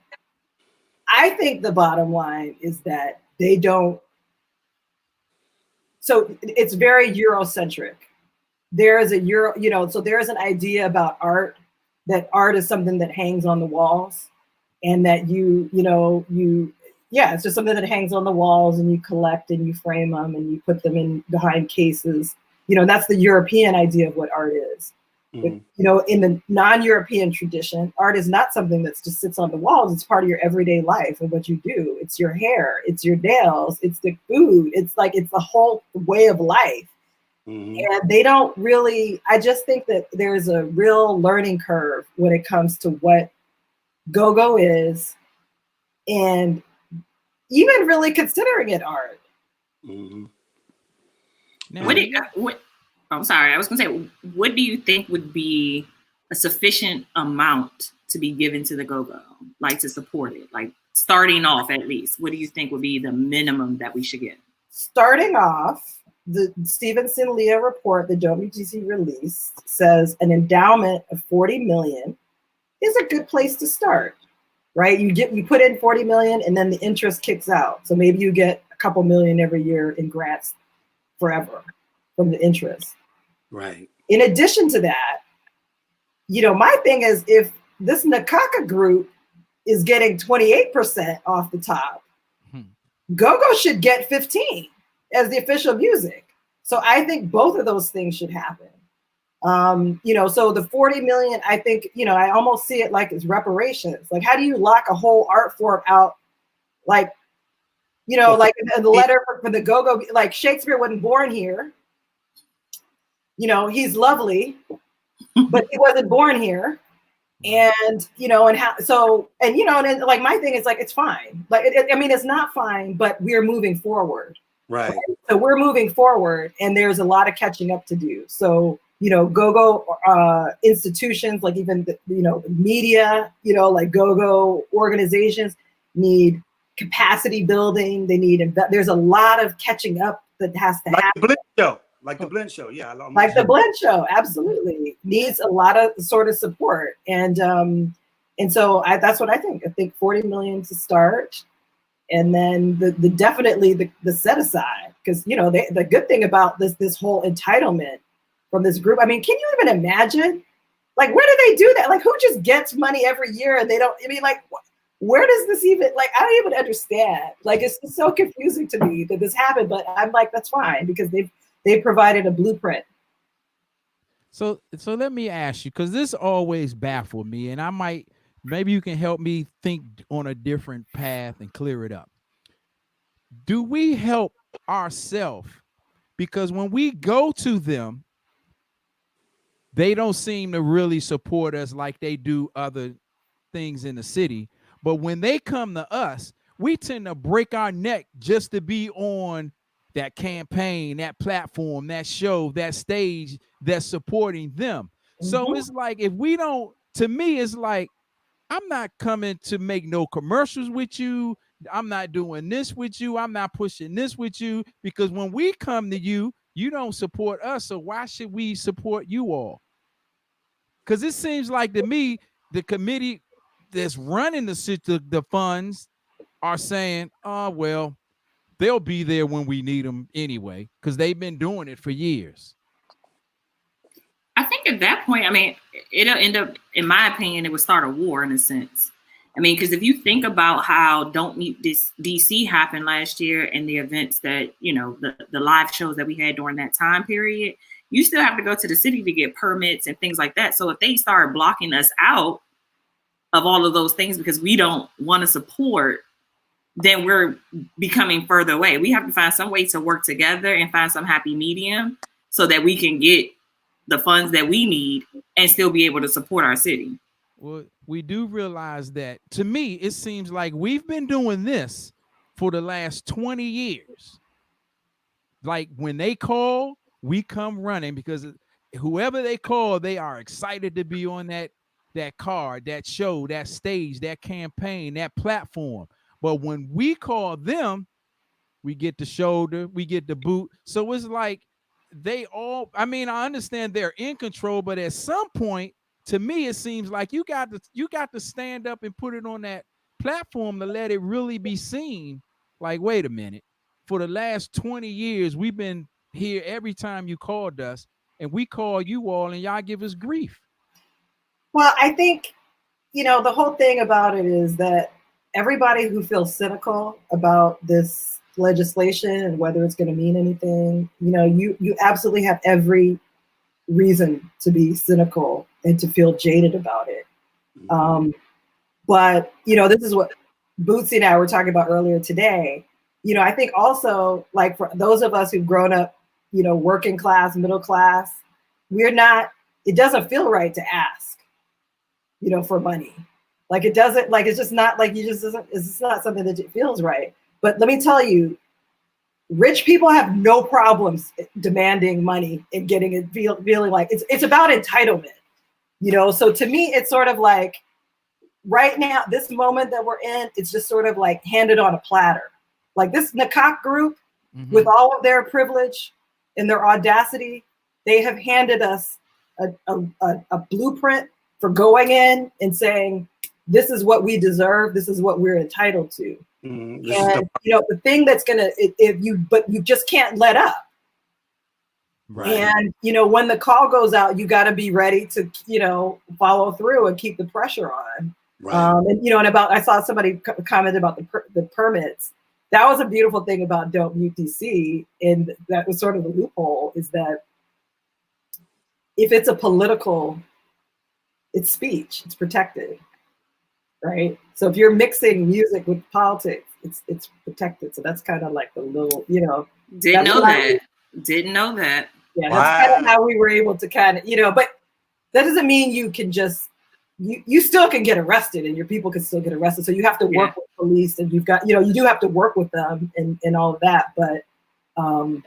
I think the bottom line is that they don't. So it's very Eurocentric. There is so there is an idea about art, that art is something that hangs on the walls, and that it's just something that hangs on the walls, and you collect and you frame them and you put them in behind cases. That's the European idea of what art is. Mhm. But, in the non-European tradition, art is not something that just sits on the walls. It's part of your everyday life and what you do. It's your hair, it's your nails, it's the food. It's the whole way of life. Mhm. And they don't really, I just think that there's a real learning curve when it comes to what go-go is, and even really considering it art. Mhm. Now, I'm sorry, I was gonna say, what do you think would be a sufficient amount to be given to the go-go, like to support it, like starting off at least? What do you think would be the minimum that we should get? Starting off, the Stevenson Leah report, the WGC released, says an endowment of 40 million is a good place to start, right? You put in 40 million and then the interest kicks out. So maybe you get a couple million every year in grants forever from the interest. Right. In addition to that, my thing is, if this Nakaka group is getting 28% off the top, Go-Go should get 15 as the official music. So I think both of those things should happen. So the 40 million, I think, I almost see it like it's reparations. Like, how do you lock a whole art form out? Like, like in the letter for the Go-Go, like Shakespeare wasn't born here. He's lovely, but he wasn't born here. And, and how, so, and, and like, my thing is like, it's fine. Like, it's not fine, but we're moving forward. Right. So we're moving forward, and there's a lot of catching up to do. So, go-go institutions, like even, media, like go-go organizations need capacity building. They need, there's a lot of catching up that has to happen. Like the Blend Show, yeah. Like the Blend Show, absolutely needs a lot of sort of support, and so that's what I think. I think 40 million to start, and then the definitely the set aside, because the good thing about this whole entitlement from this group. I mean, can you even imagine? Like, where do they do that? Like, who just gets money every year and they don't? I mean, like, where does this even? Like, I don't even understand. Like, it's so confusing to me that this happened, but I'm like, that's fine, because they provided a blueprint. So let me ask you, because this always baffled me, and maybe you can help me think on a different path and clear it up. Do we help ourselves? Because when we go to them, they don't seem to really support us like they do other things in the city. But when they come to us, we tend to break our neck just to be on that campaign, that platform, that show, that stage that's supporting them. So it's like, if we don't, to me, it's like, I'm not coming to make no commercials with you. I'm not doing this with you. I'm not pushing this with you, because when we come to you, you don't support us. So why should we support you all? Because it seems like to me, the committee that's running the funds are saying, oh, well, they'll be there when we need them anyway, because they've been doing it for years. I think at that point, I mean, it'll end up, in my opinion, it would start a war in a sense. I mean, because if you think about how Don't Mute This DC happened last year, and the events that, the live shows that we had during that time period, you still have to go to the city to get permits and things like that. So if they start blocking us out of all of those things because we don't want to support, then we're becoming further away. We have to find some way to work together and find some happy medium so that we can get the funds that we need and still be able to support our city. Well, we do realize that, to me, it seems like we've been doing this for the last 20 years. Like, when they call, we come running, because whoever they call, they are excited to be on that card, that show, that stage, that campaign, that platform. But when we call them, we get the shoulder, we get the boot. So it's like they all, I mean, I understand they're in control, but at some point, to me, it seems like you got to stand up and put it on that platform to let it really be seen. Like, wait a minute. For the last 20 years, we've been here every time you called us, and we call you all and y'all give us grief. Well, I think, the whole thing about it is that everybody who feels cynical about this legislation and whether it's going to mean anything, you absolutely have every reason to be cynical and to feel jaded about it. But, this is what Bootsy and I were talking about earlier today. I think also, like, for those of us who've grown up, working class, middle class, it doesn't feel right to ask, for money. Like, it doesn't, like, it's just not like it's not something that feels right. But let me tell you, rich people have no problems demanding money and getting it, feeling like it's about entitlement, So to me, it's sort of like right now, this moment that we're in, it's just sort of like handed on a platter. Like this Nakak group, with all of their privilege and their audacity, they have handed us a blueprint for going in and saying, this is what we deserve. This is what we're entitled to. And the thing that's gonna, but you just can't let up. Right. And when the call goes out, you got to be ready to follow through and keep the pressure on. Right. And I saw somebody comment about the permits. That was a beautiful thing about Don't Mute DC, and that was sort of the loophole, is that if it's a political, it's speech, it's protected, right? So if you're mixing music with politics, it's protected. So that's kind of like the little, Didn't know that. Yeah, that's kind of how we were able to kind of, but that doesn't mean you can just, you still can get arrested and your people can still get arrested. So you have to work with police, and you've got, you do have to work with them and all of that. But, but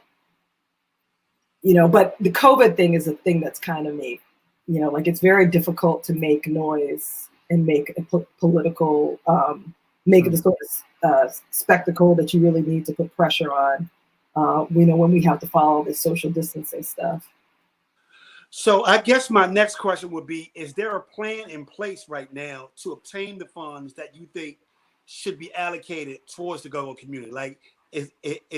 the COVID thing is a thing that's kind of made, like it's very difficult to make noise and make a political, make it the sort of spectacle that you really need to put pressure on, when we have to follow this social distancing stuff. So I guess my next question would be, is there a plan in place right now to obtain the funds that you think should be allocated towards the go-go community? Like, is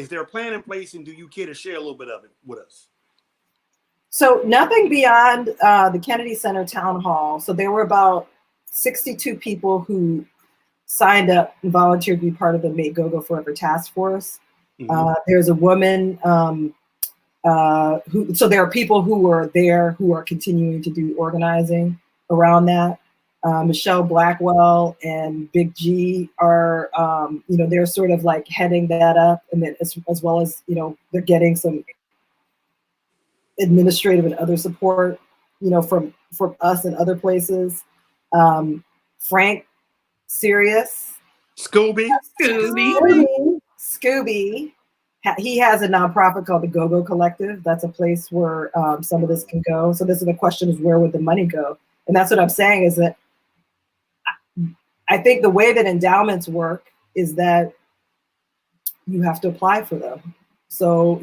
there a plan in place, and do you care to share a little bit of it with us? So nothing beyond the Kennedy Center Town Hall. So there were about 62 people who signed up and volunteered to be part of the Make Go-Go Forever Task Force. There's a woman so there are people who were there who are continuing to do organizing around that. Michelle Blackwell and Big G are, they're sort of like heading that up, and then as well as, they're getting some administrative and other support, from us and other places. Frank Sirius, Scooby. He has a nonprofit called the Go-Go Collective. That's a place where some of this can go. So this is the question, is where would the money go? And that's what I'm saying, is that I think the way that endowments work is that you have to apply for them. So,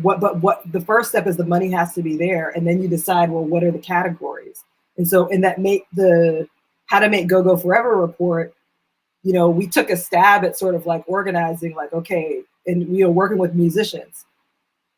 what the first step is the money has to be there. And then you decide, well, what are the categories? And so in that How to Make Go-Go Forever report, we took a stab at sort of like organizing, like, okay, and working with musicians.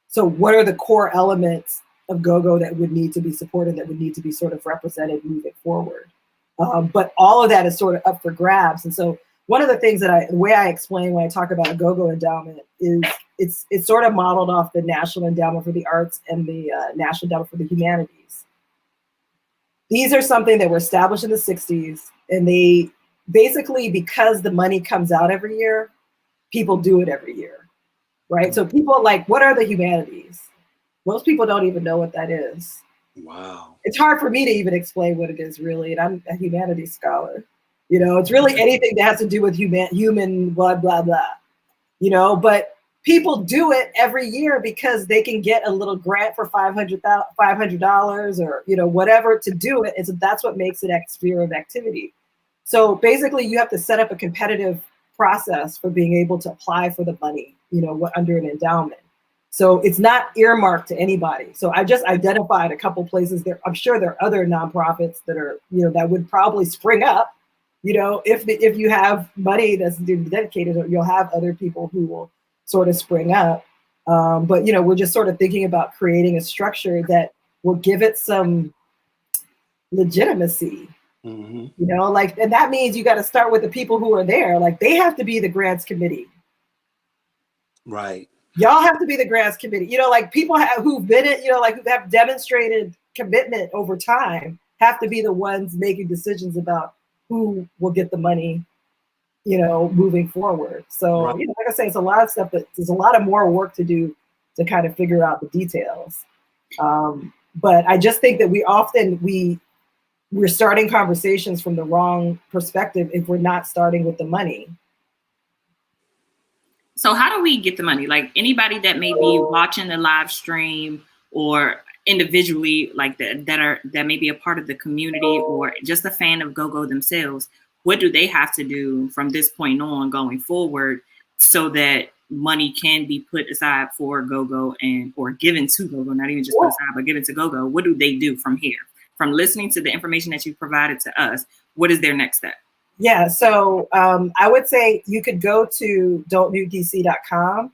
So what are the core elements of go-go that would need to be supported, that would need to be sort of represented moving forward? But all of that is sort of up for grabs. And so one of the things the way I explain when I talk about a go-go endowment is it's sort of modeled off the National Endowment for the Arts and the National Endowment for the Humanities. These are something that were established in the 60s, and they basically, because the money comes out every year, people do it every year, right? So people are like, what are the humanities? Most people don't even know what that is. Wow. It's hard for me to even explain what it is, really, and I'm a humanities scholar. It's really anything that has to do with human blah, blah, blah, but people do it every year because they can get a little grant for $500 or, whatever to do it. And so that's what makes it a sphere of activity. So basically you have to set up a competitive process for being able to apply for the money under an endowment. So it's not earmarked to anybody. So I just identified a couple places there. I'm sure there are other nonprofits that are, that would probably spring up, if you have money that's dedicated, you'll have other people who will sort of spring up. But, we're just sort of thinking about creating a structure that will give it some legitimacy, and that means you got to start with the people who are there. Like, they have to be the grants committee. Right. Y'all have to be the grants committee. People who've been it, who have demonstrated commitment over time have to be the ones making decisions about who will get the money, moving forward. So, Right. Like I say, it's a lot of stuff, but there's a lot of more work to do to kind of figure out the details. But I just think that we're starting conversations from the wrong perspective if we're not starting with the money. So how do we get the money? Like, anybody that may be watching the live stream or individually that may be a part of the community or just a fan of GoGo themselves, what do they have to do from this point on going forward so that money can be put aside for GoGo or given to GoGo, not even just put aside, but given to GoGo? What do they do from here? From listening to the information that you provided to us, what is their next step? Yeah, so I would say you could go to don'tmutedc.com.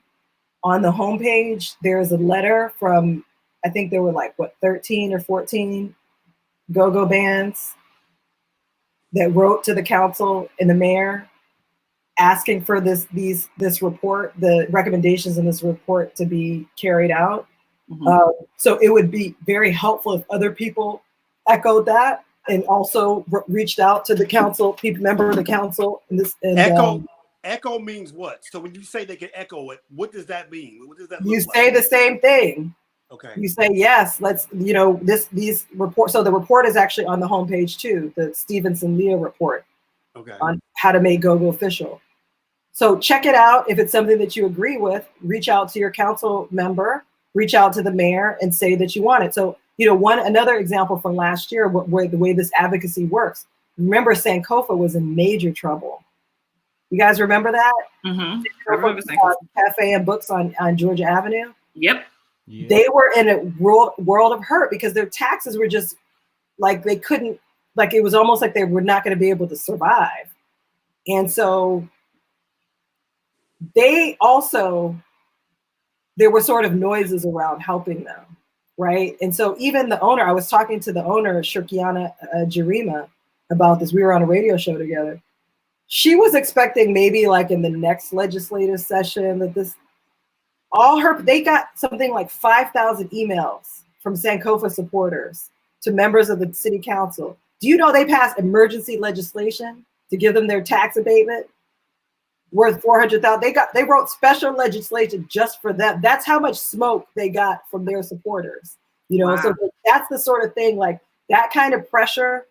On the homepage, there's a letter from, I think there were 13 or 14 go-go bands that wrote to the council and the mayor asking for this report, the recommendations in this report to be carried out. Mm-hmm. So it would be very helpful if other people echoed that and also reached out to the council, member of the council. Echo means what? So when you say they can echo it, what does that mean? What does that You look say like? the same thing. Okay. You say, yes, let's, these reports. So the report is actually on the homepage too, the Stevenson-Leah report. Okay. On how to make GoGo official. So check it out. If it's something that you agree with, reach out to your council member, reach out to the mayor and say that you want it. So, another example from last year, where the way this advocacy works. Remember, Sankofa was in major trouble. You guys remember that? Mm-hmm. I remember Sankofa. Cafe and Books on Georgia Avenue. Yep. Yeah. They were in a world of hurt because their taxes were just they couldn't, it was almost like they were not going to be able to survive. And so there were sort of noises around helping them. Right. And so even the owner, I was talking to the owner, Shirkiana Jarima, about this. We were on a radio show together. She was expecting maybe in the next legislative session that they got something like 5,000 emails from Sankofa supporters to members of the city council. Do you know they passed emergency legislation to give them their tax abatement worth $400,000? They wrote special legislation just for them. That's how much smoke they got from their supporters. Wow. So that's the sort of thing, that kind of pressure.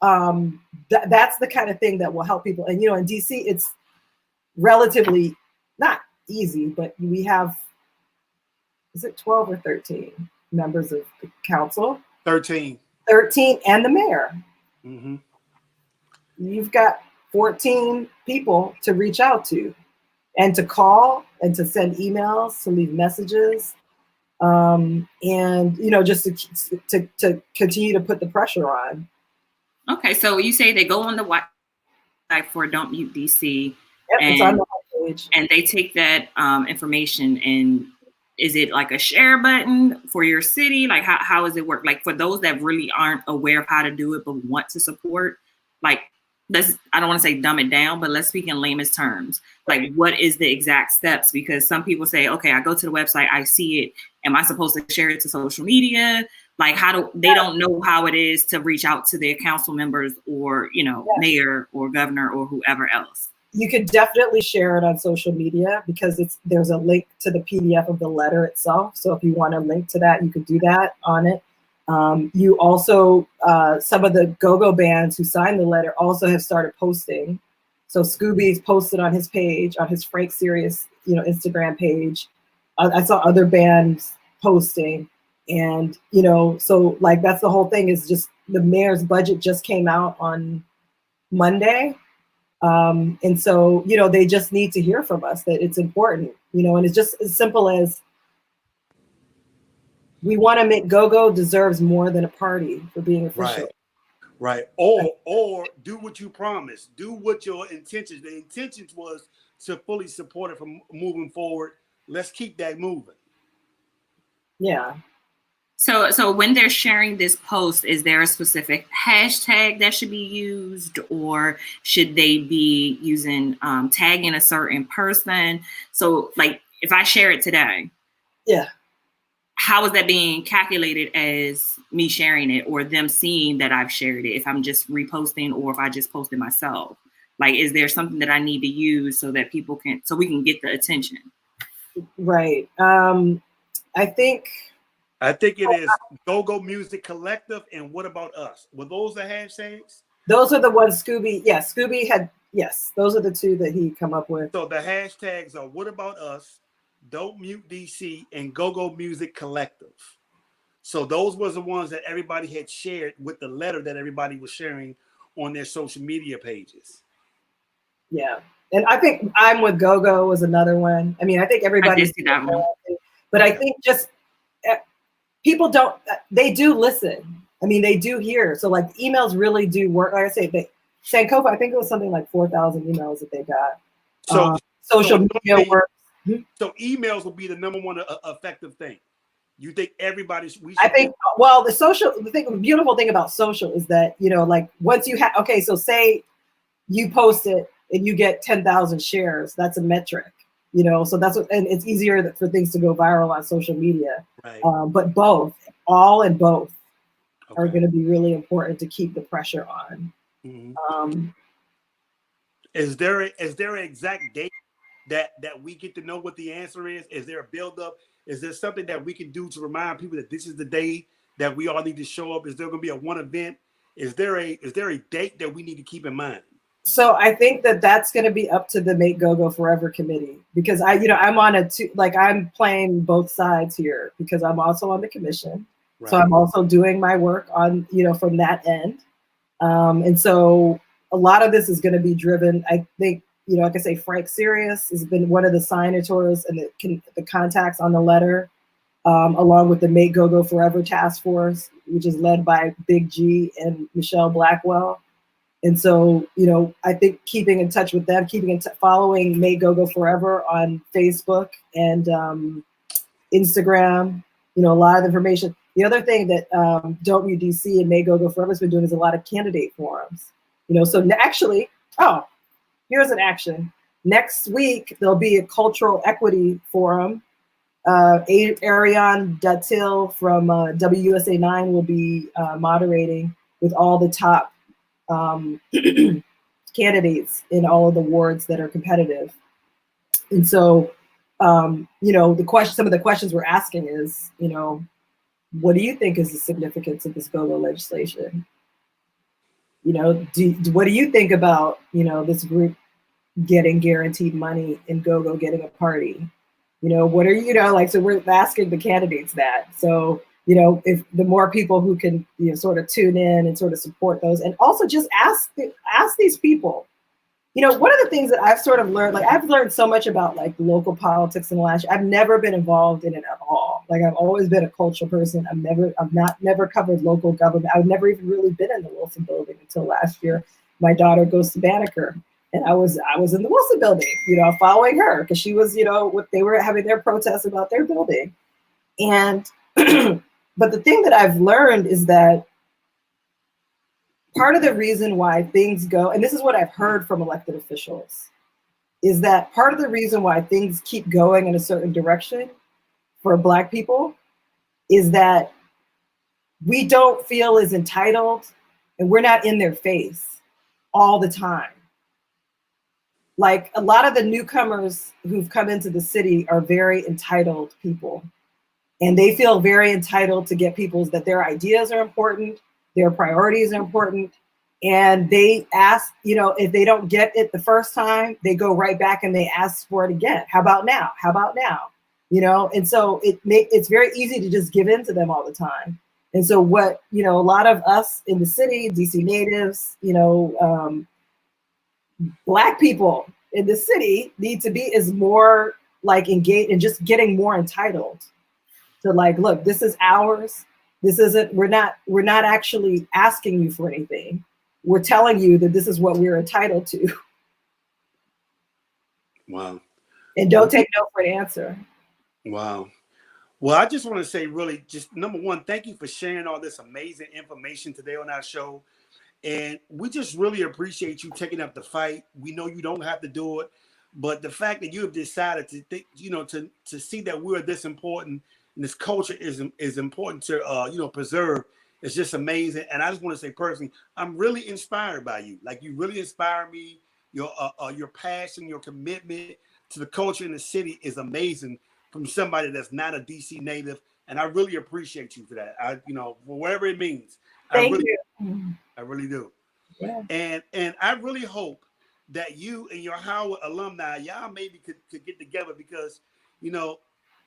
That's the kind of thing that will help people. And in DC, it's relatively not easy, but we have, is it 12 or 13 members of the council? 13 and the mayor. Mm-hmm. You've got 14 people to reach out to and to call and to send emails, to leave messages, and just to continue to put the pressure on. Okay, so you say they go on the website for Don't Mute DC. Yep, it's on the page. And they take that information, and is it a share button for your city? How does it work? For those that really aren't aware of how to do it but want to support, I don't want to say dumb it down, but let's speak in layman's terms. What is the exact steps? Because some people say, okay, I go to the website, I see it. Am I supposed to share it to social media? They don't know how it is to reach out to their council members or, mayor or governor or whoever else. You could definitely share it on social media because there's a link to the PDF of the letter itself. So if you want to link to that, you could do that on it. You also, some of the go-go bands who signed the letter also have started posting. So Scooby's posted on his page, on his Frank Serious, Instagram page. I saw other bands posting, and so that's the whole thing. Is just the mayor's budget just came out on Monday, And so, you know, they just need to hear from us that it's important, you know, and it's just as simple as we want to make Go-Go deserves more than a party for being official. Right. Or do what you promised. Do what your intentions. The intentions was to fully support it from moving forward. Let's keep that moving. Yeah. So when they're sharing this post, is there a specific hashtag that should be used, or should they be using tagging a certain person? So like if I share it today, yeah, how is that being calculated as me sharing it or them seeing that I've shared it? If I'm just reposting or if I just posted myself, like is there something that I need to use so that people can, so we can get the attention? Right. I think it is Go-Go Music Collective and What About Us? Were those the hashtags? Those are the ones Scooby. Yes, Scooby had. Yes, those are the two that he come up with. So the hashtags are What About Us, Don't Mute DC, and Go-Go Music Collective. So those was the ones that everybody had shared with the letter that everybody was sharing on their social media pages. Yeah, and I think I'm with Go-Go was another one. I mean, I think everybody. I did see that one. But I think just people don't. They do listen. I mean, they do hear. So like emails really do work. Like I say, Sankofa, I think it was something like 4,000 emails that they got. So social media works. So emails will be the number one effective thing. You think everybody's? I think. Well, the beautiful thing about social is that, you know, like once you have. Okay, so say you post it and you get 10,000 shares. That's a metric. You know, so that's what, and it's easier for things to go viral on social media. Right. But both are going to be really important to keep the pressure on. Mm-hmm. Is there an exact date that we get to know what the answer is? Is there a buildup? Is there something that we can do to remind people that this is the day that we all need to show up? Is there going to be a one event? Is there a date that we need to keep in mind? So I think that's going to be up to the Make Go-Go Forever committee, because I'm on I'm playing both sides here because I'm also on the commission. Right. So I'm also doing my work on, from that end. And so a lot of this is going to be driven, I think, like I say, Frank Sirius has been one of the signatories and the contacts on the letter, along with the Make Go-Go Forever task force, which is led by Big G and Michelle Blackwell. And so, I think keeping in touch with them, following Make Go-Go Forever on Facebook and Instagram, a lot of information. The other thing that Don't Mute DC and Make Go-Go Forever has been doing is a lot of candidate forums. So actually, here's an action. Next week, there'll be a cultural equity forum. Ariane Datil from WUSA 9 will be moderating with all the top candidates in all of the wards that are competitive. And so, some of the questions we're asking is, what do you think is the significance of this Go-Go legislation? What do you think about, this group getting guaranteed money and Go-Go getting a party? What are so we're asking the candidates that. So, if the more people who can, sort of tune in and sort of support those, and also just ask these people, one of the things that I've sort of learned, I've learned so much about local politics in the last year. I've never been involved in it at all. I've always been a cultural person. I've never covered local government. I've never even really been in the Wilson building until last year. My daughter goes to Banneker, and I was in the Wilson building, following her because she was, they were having their protests about their building. And, but the thing that I've learned is that part of the reason why things go, and this is what I've heard from elected officials, is that part of the reason why things keep going in a certain direction for Black people is that we don't feel as entitled and we're not in their face all the time. A lot of the newcomers who've come into the city are very entitled people, and they feel very entitled to get people's, that their ideas are important, their priorities are important, and they ask, if they don't get it the first time, they go right back and they ask for it again. How about now? How about now? And so it's very easy to just give in to them all the time. And so what, a lot of us in the city, DC natives, Black people in the city need to be is more like engaged and just getting more entitled to like, look, this is ours. This isn't, we're not actually asking you for anything. We're telling you that this is what we're entitled to. Wow. And don't take no for an answer. Wow. Well, I just want to say, really, just number one, thank you for sharing all this amazing information today on our show. And we just really appreciate you taking up the fight. We know you don't have to do it, but the fact that you have decided to think, to see that we're this important and this culture is important to, preserve, is just amazing. And I just want to say personally, I'm really inspired by you. Like, you really inspire me. Your passion, your commitment to the culture in the city is amazing from somebody that's not a DC native. And I really appreciate you for that. For whatever it means. Thank you. I really do. Yeah. And I really hope that you and your Howard alumni, y'all maybe could get together, because,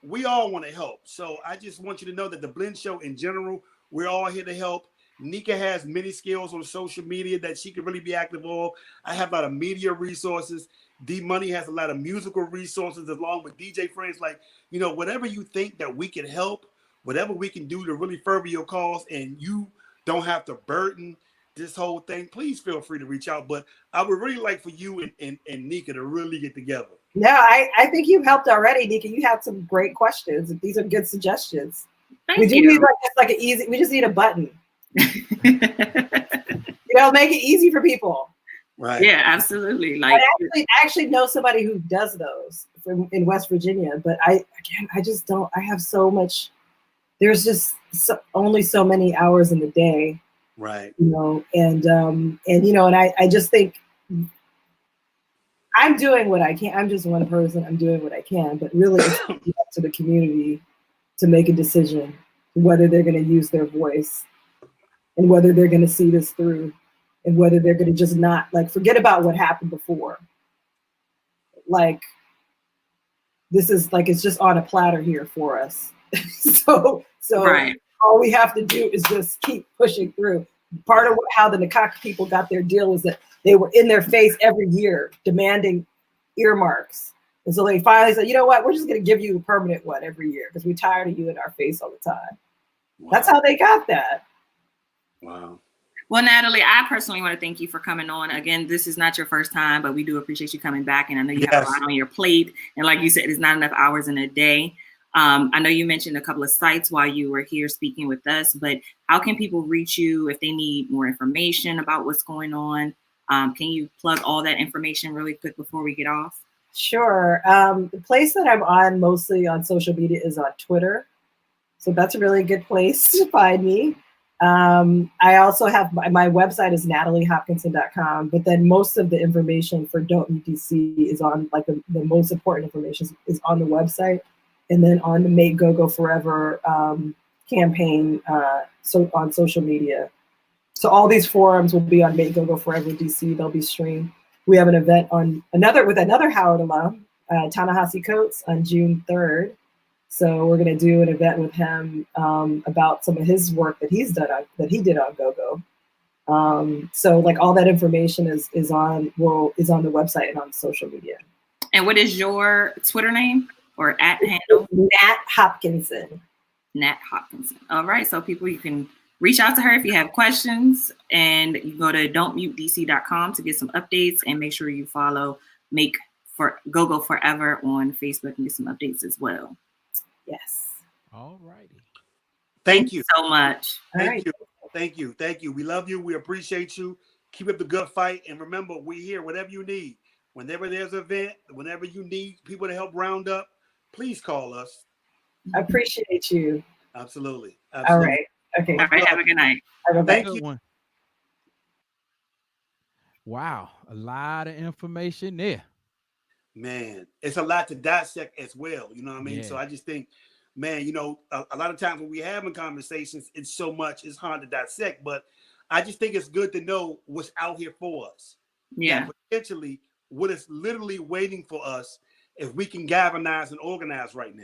we all want to help. So I just want you to know that the Blend Show in general, we're all here to help. Nika has many skills on social media that she can really be active on. I have a lot of media resources. D Money has a lot of musical resources along with DJ friends. Like, whatever you think that we can help, whatever we can do to really further your cause, and you don't have to burden this whole thing, please feel free to reach out. But I would really like for you and Nika to really get together. No, I think you've helped already, Nika. You have some great questions. These are good suggestions. Thank we do you. need like an easy, we just need a button. Make it easy for people. Right. Yeah, absolutely. Like, I actually know somebody who does those in West Virginia, but I just don't. I have so much. There's just only so many hours in the day. Right. And I just think I'm doing what I can. I'm just one person. I'm doing what I can, but really it's up to the community to make a decision whether they're going to use their voice and whether they're going to see this through, and whether they're going to just not, like, forget about what happened before. Like, this is like, it's just on a platter here for us. so right. All we have to do is just keep pushing through. Part of how the Nakaka people got their deal was that they were in their face every year demanding earmarks. And so they finally said, you know what, we're just going to give you a permanent one every year because we're tired of you in our face all the time. Wow. That's how they got that. Wow. Well, Natalie, I personally want to thank you for coming on. Again, this is not your first time, but we do appreciate you coming back. And I know you have a lot on your plate. And like you said, it's not enough hours in a day. I know you mentioned a couple of sites while you were here speaking with us, but how can people reach you if they need more information about what's going on? Can you plug all that information really quick before we get off? Sure. The place that I'm on mostly on social media is on Twitter. So that's a really good place to find me. I also have my website is nataliehopkinson.com, but then most of the information for Don't Mute DC is on, like, the most important information is on the website, and then on the Make Go Forever campaign on social media. So all these forums will be on Make Go Forever DC. They'll be streamed. We have an event with another Howard alum, Ta-Nehisi Coates, on June 3rd. So we're going to do an event with him about some of his work that he did on GoGo. So like all that information is on the website and on social media. And what is your Twitter name or @ handle? Nat Hopkinson. Nat Hopkinson. All right. So people, you can reach out to her if you have questions, and you go to don'tmutedc.com to get some updates, and make sure you follow GoGo Forever on Facebook and get some updates as well. Yes. All righty. Thank you so much. Thank you. Thank you. We love you. We appreciate you. Keep up the good fight. And remember, we're here whatever you need. Whenever there's an event, whenever you need people to help round up, please call us. I appreciate you. Absolutely. All right. Okay. All right. Have a good night. Thank you. Wow. A lot of information there. Man, it's a lot to dissect as well. You know what I mean? Yeah. So I just think, man, a lot of times when we having conversations, it's hard to dissect, but I just think it's good to know what's out here for us. Yeah. And potentially what is literally waiting for us if we can galvanize and organize right now.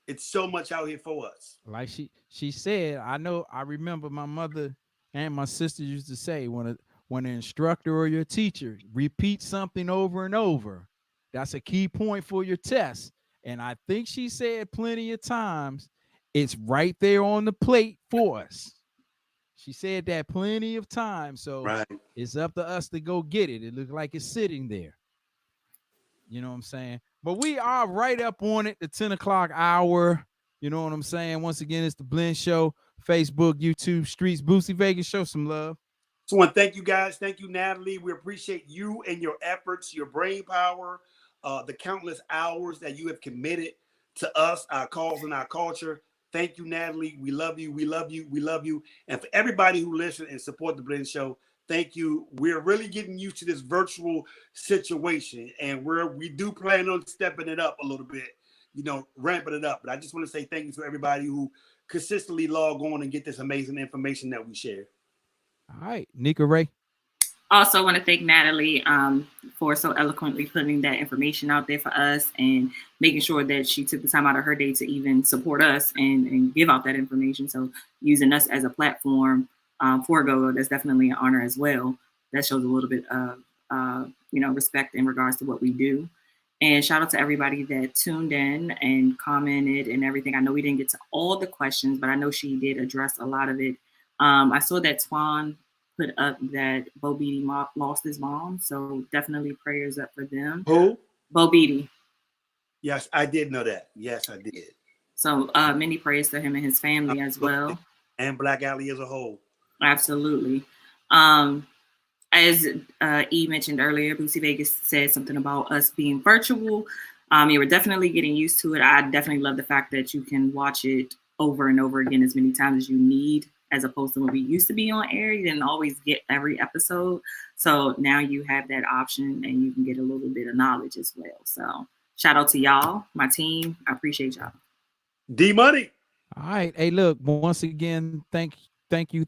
It's so much out here for us. Like she said, I remember my mother and my sister used to say, when when an instructor or your teacher repeats something over and over, that's a key point for your test. And I think she said plenty of times, it's right there on the plate for us. She said that plenty of times. So it's up to us to go get it. It looks like it's sitting there. You know what I'm saying? But we are right up on it, the 10 o'clock hour. You know what I'm saying? Once again, it's the Blend Show, Facebook, YouTube, Streets, Boosie Vegas. Show some love. So I want to thank you guys. Thank you, Natalie. We appreciate you and your efforts, your brain power, the countless hours that you have committed to us, our cause, and our culture. Thank you, Natalie. We love you. We love you. We love you. And for everybody who listens and support the Blend Show, thank you. We're really getting used to this virtual situation, and we do plan on stepping it up a little bit, you know, ramping it up. But I just want to say thank you to everybody who consistently log on and get this amazing information that we share. All right, Nika Ray. Also want to thank Natalie for so eloquently putting that information out there for us and making sure that she took the time out of her day to even support us and give out that information. So using us as a platform for GoGo, that's definitely an honor as well. That shows a little bit of respect in regards to what we do. And shout out to everybody that tuned in and commented and everything. I know we didn't get to all the questions, but I know she did address a lot of it. I saw that Twan put up that Bo Beatty lost his mom, so definitely prayers up for them. Who? Bo Beatty. Yes, I did know that. Yes, I did. So many prayers to him and his family as well. And Black Alley as a whole. Absolutely. As E mentioned earlier, Boosie Vegas said something about us being virtual. You were definitely getting used to it. I definitely love the fact that you can watch it over and over again as many times as you need, as opposed to when we used to be on air. You didn't always get every episode. So now you have that option and you can get a little bit of knowledge as well. So shout out to y'all, my team. I appreciate y'all. D-Money. All right. Hey, look, once again, thank you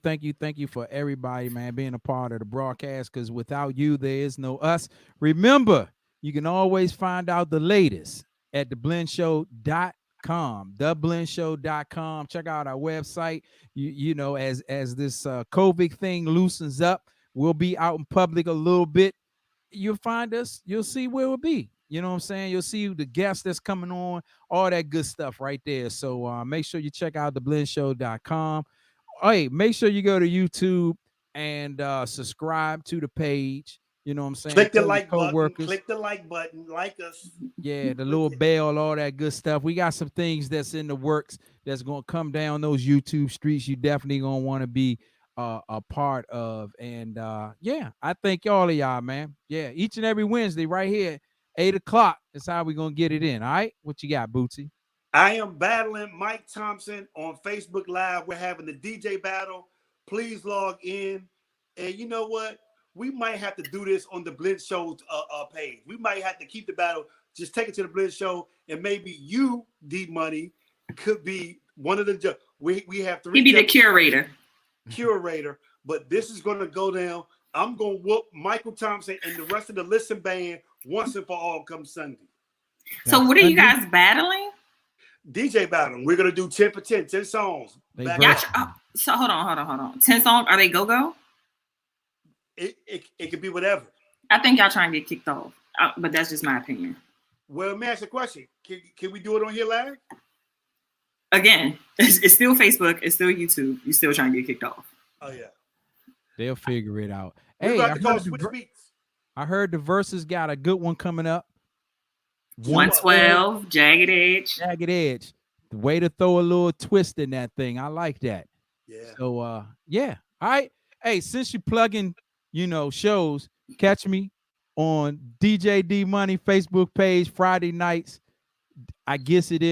for everybody, man, being a part of the broadcast, because without you, there is no us. Remember, you can always find out the latest at DaBlendShow.com, DaBlendShow.com. Check out our website. You know, as this COVID thing loosens up, we'll be out in public a little bit. You'll find us. You'll see where we'll be. You know what I'm saying? You'll see the guests that's coming on, all that good stuff right there. So make sure you check out DaBlendShow.com. Hey, make sure you go to YouTube and subscribe to the page. You know what I'm saying? Click the like button. Click the like button. Like us. Yeah, the little bell, all that good stuff. We got some things that's in the works that's going to come down those YouTube streets. You definitely going to want to be a part of. And yeah, I thank all of y'all, man. Yeah, each and every Wednesday right here, 8 o'clock. That's how we going to get it in. All right? What you got, Bootsy? I am battling Mike Thompson on Facebook Live. We're having the DJ battle. Please log in. And you know what? We might have to do this on the Blend Show's page. We might have to keep the battle, just take it to the Blend Show, and maybe you, D-Money, could be one of the we have 3. He'd be the curator. But this is going to go down. I'm going to whoop Michael Thompson and the rest of the Listen Band once and for all come Sunday. So what are you guys battling? DJ battle. We're gonna do 10 for 10 songs. So hold on. 10 songs? Are they go? It could be whatever. I think y'all trying to get kicked off, but that's just my opinion. Well, let me ask a question. Can we do it on here live? Again, it's still Facebook. It's still YouTube. You still trying to get kicked off. Oh yeah. They'll figure it out. Hey, I heard the Versus got a good one coming up. 112, Jagged Edge. Jagged Edge. The way to throw a little twist in that thing. I like that. Yeah. So yeah. All right. Hey, since you plugging, shows, catch me on DJ D Money Facebook page Friday nights. I guess it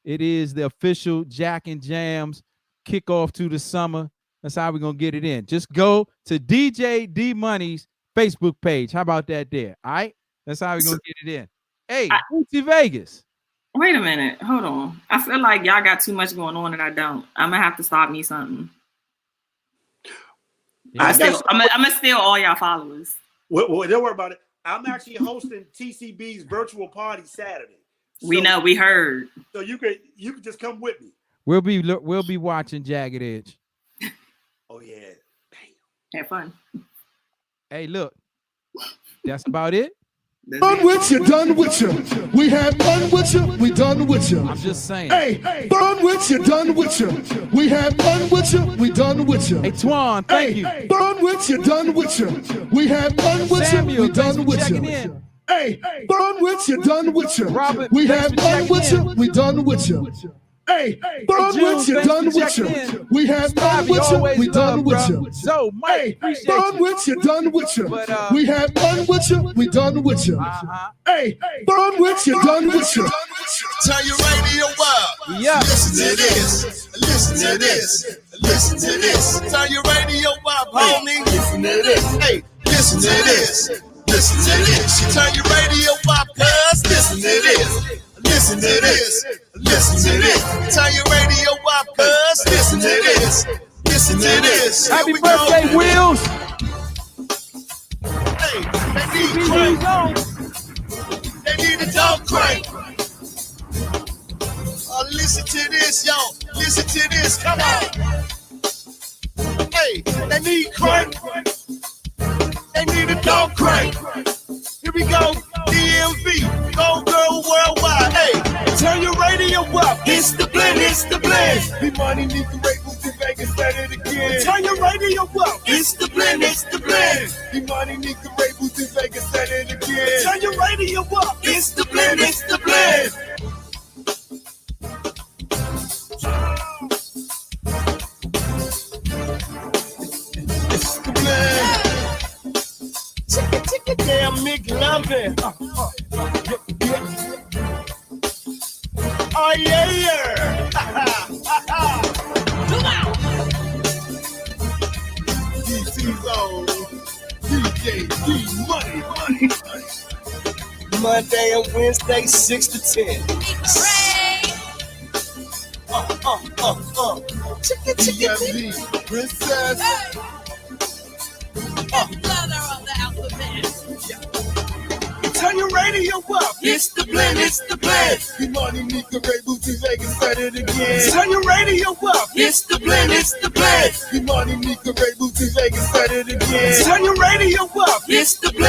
is the official Jack and Jams kickoff to the summer. That's how we're gonna get it in. Just go to DJ D Money's Facebook page. How about that there? All right. That's how we're gonna get it in. Hey, Bootsy Vegas. Wait a minute. Hold on. I feel like y'all got too much going on and I don't. I'm going to have to stop me something. I'm going to steal all y'all followers. Well, don't worry about it. I'm actually hosting TCB's virtual party Saturday. So, we know. We heard. So you could just come with me. We'll be watching Jagged Edge. Oh, yeah. Have fun. Hey, look, that's about it. Done with you, done with you. We had fun with you, we done with you. I'm just saying. Hey, done with you, done with you. We had fun with you, we done with you. Hey, Twan, thank you. Done with you, done with you. We had fun with Samuel, you, we done with you. in. Hey, done with you, done with you. Robert, we thanks had for fun with checking you, we done with you. Hey, done June, with you, thanks done for with you. checking in. We had fun Bobby, with you, always we done love, with bro. you. So, Mike, Hey, appreciate done you. with you, done with you. But, we had fun with you, we done with you. Hey, done with you, done with you. Turn your radio up. Yeah. Listen to this. Listen to this. Listen to this. Turn your radio up, homie. Listen to this. Hey, listen to this. Listen to this. You turn your radio up, cuz. Listen to this. Listen to this. Listen to this. Turn your radio up, cuz. Listen to this. Listen to this. Here Happy we birthday, go. Wheels. Hey, they need crank. They need a dog crank. Listen to this, yo. Listen to this. Come on. Hey, they need crank. They need a dog crank. Here we go. DMV. Go girl worldwide. Hey, turn your radio up. It's the blend. It's the blend. The money need to rate with the Vegas better again. Turn your radio up. It's the blend. It's the blend. The money need to rate with the Vegas better again. Turn your radio up. It's the blend. It's the blend. It's the blend. Ticket, damn McLovin. Oh yeah, yeah. Come on. DC's DJ D Money. Monday and Wednesday 6 to 10. Chicken, princess. Turn your radio up. It's the blend. It's the blend. The money need to rate Booty Vegas better again. Turn your radio up. It's the blend. It's the blend. The money need to rate Booty Vegas better again. Turn your radio up. It's the blend.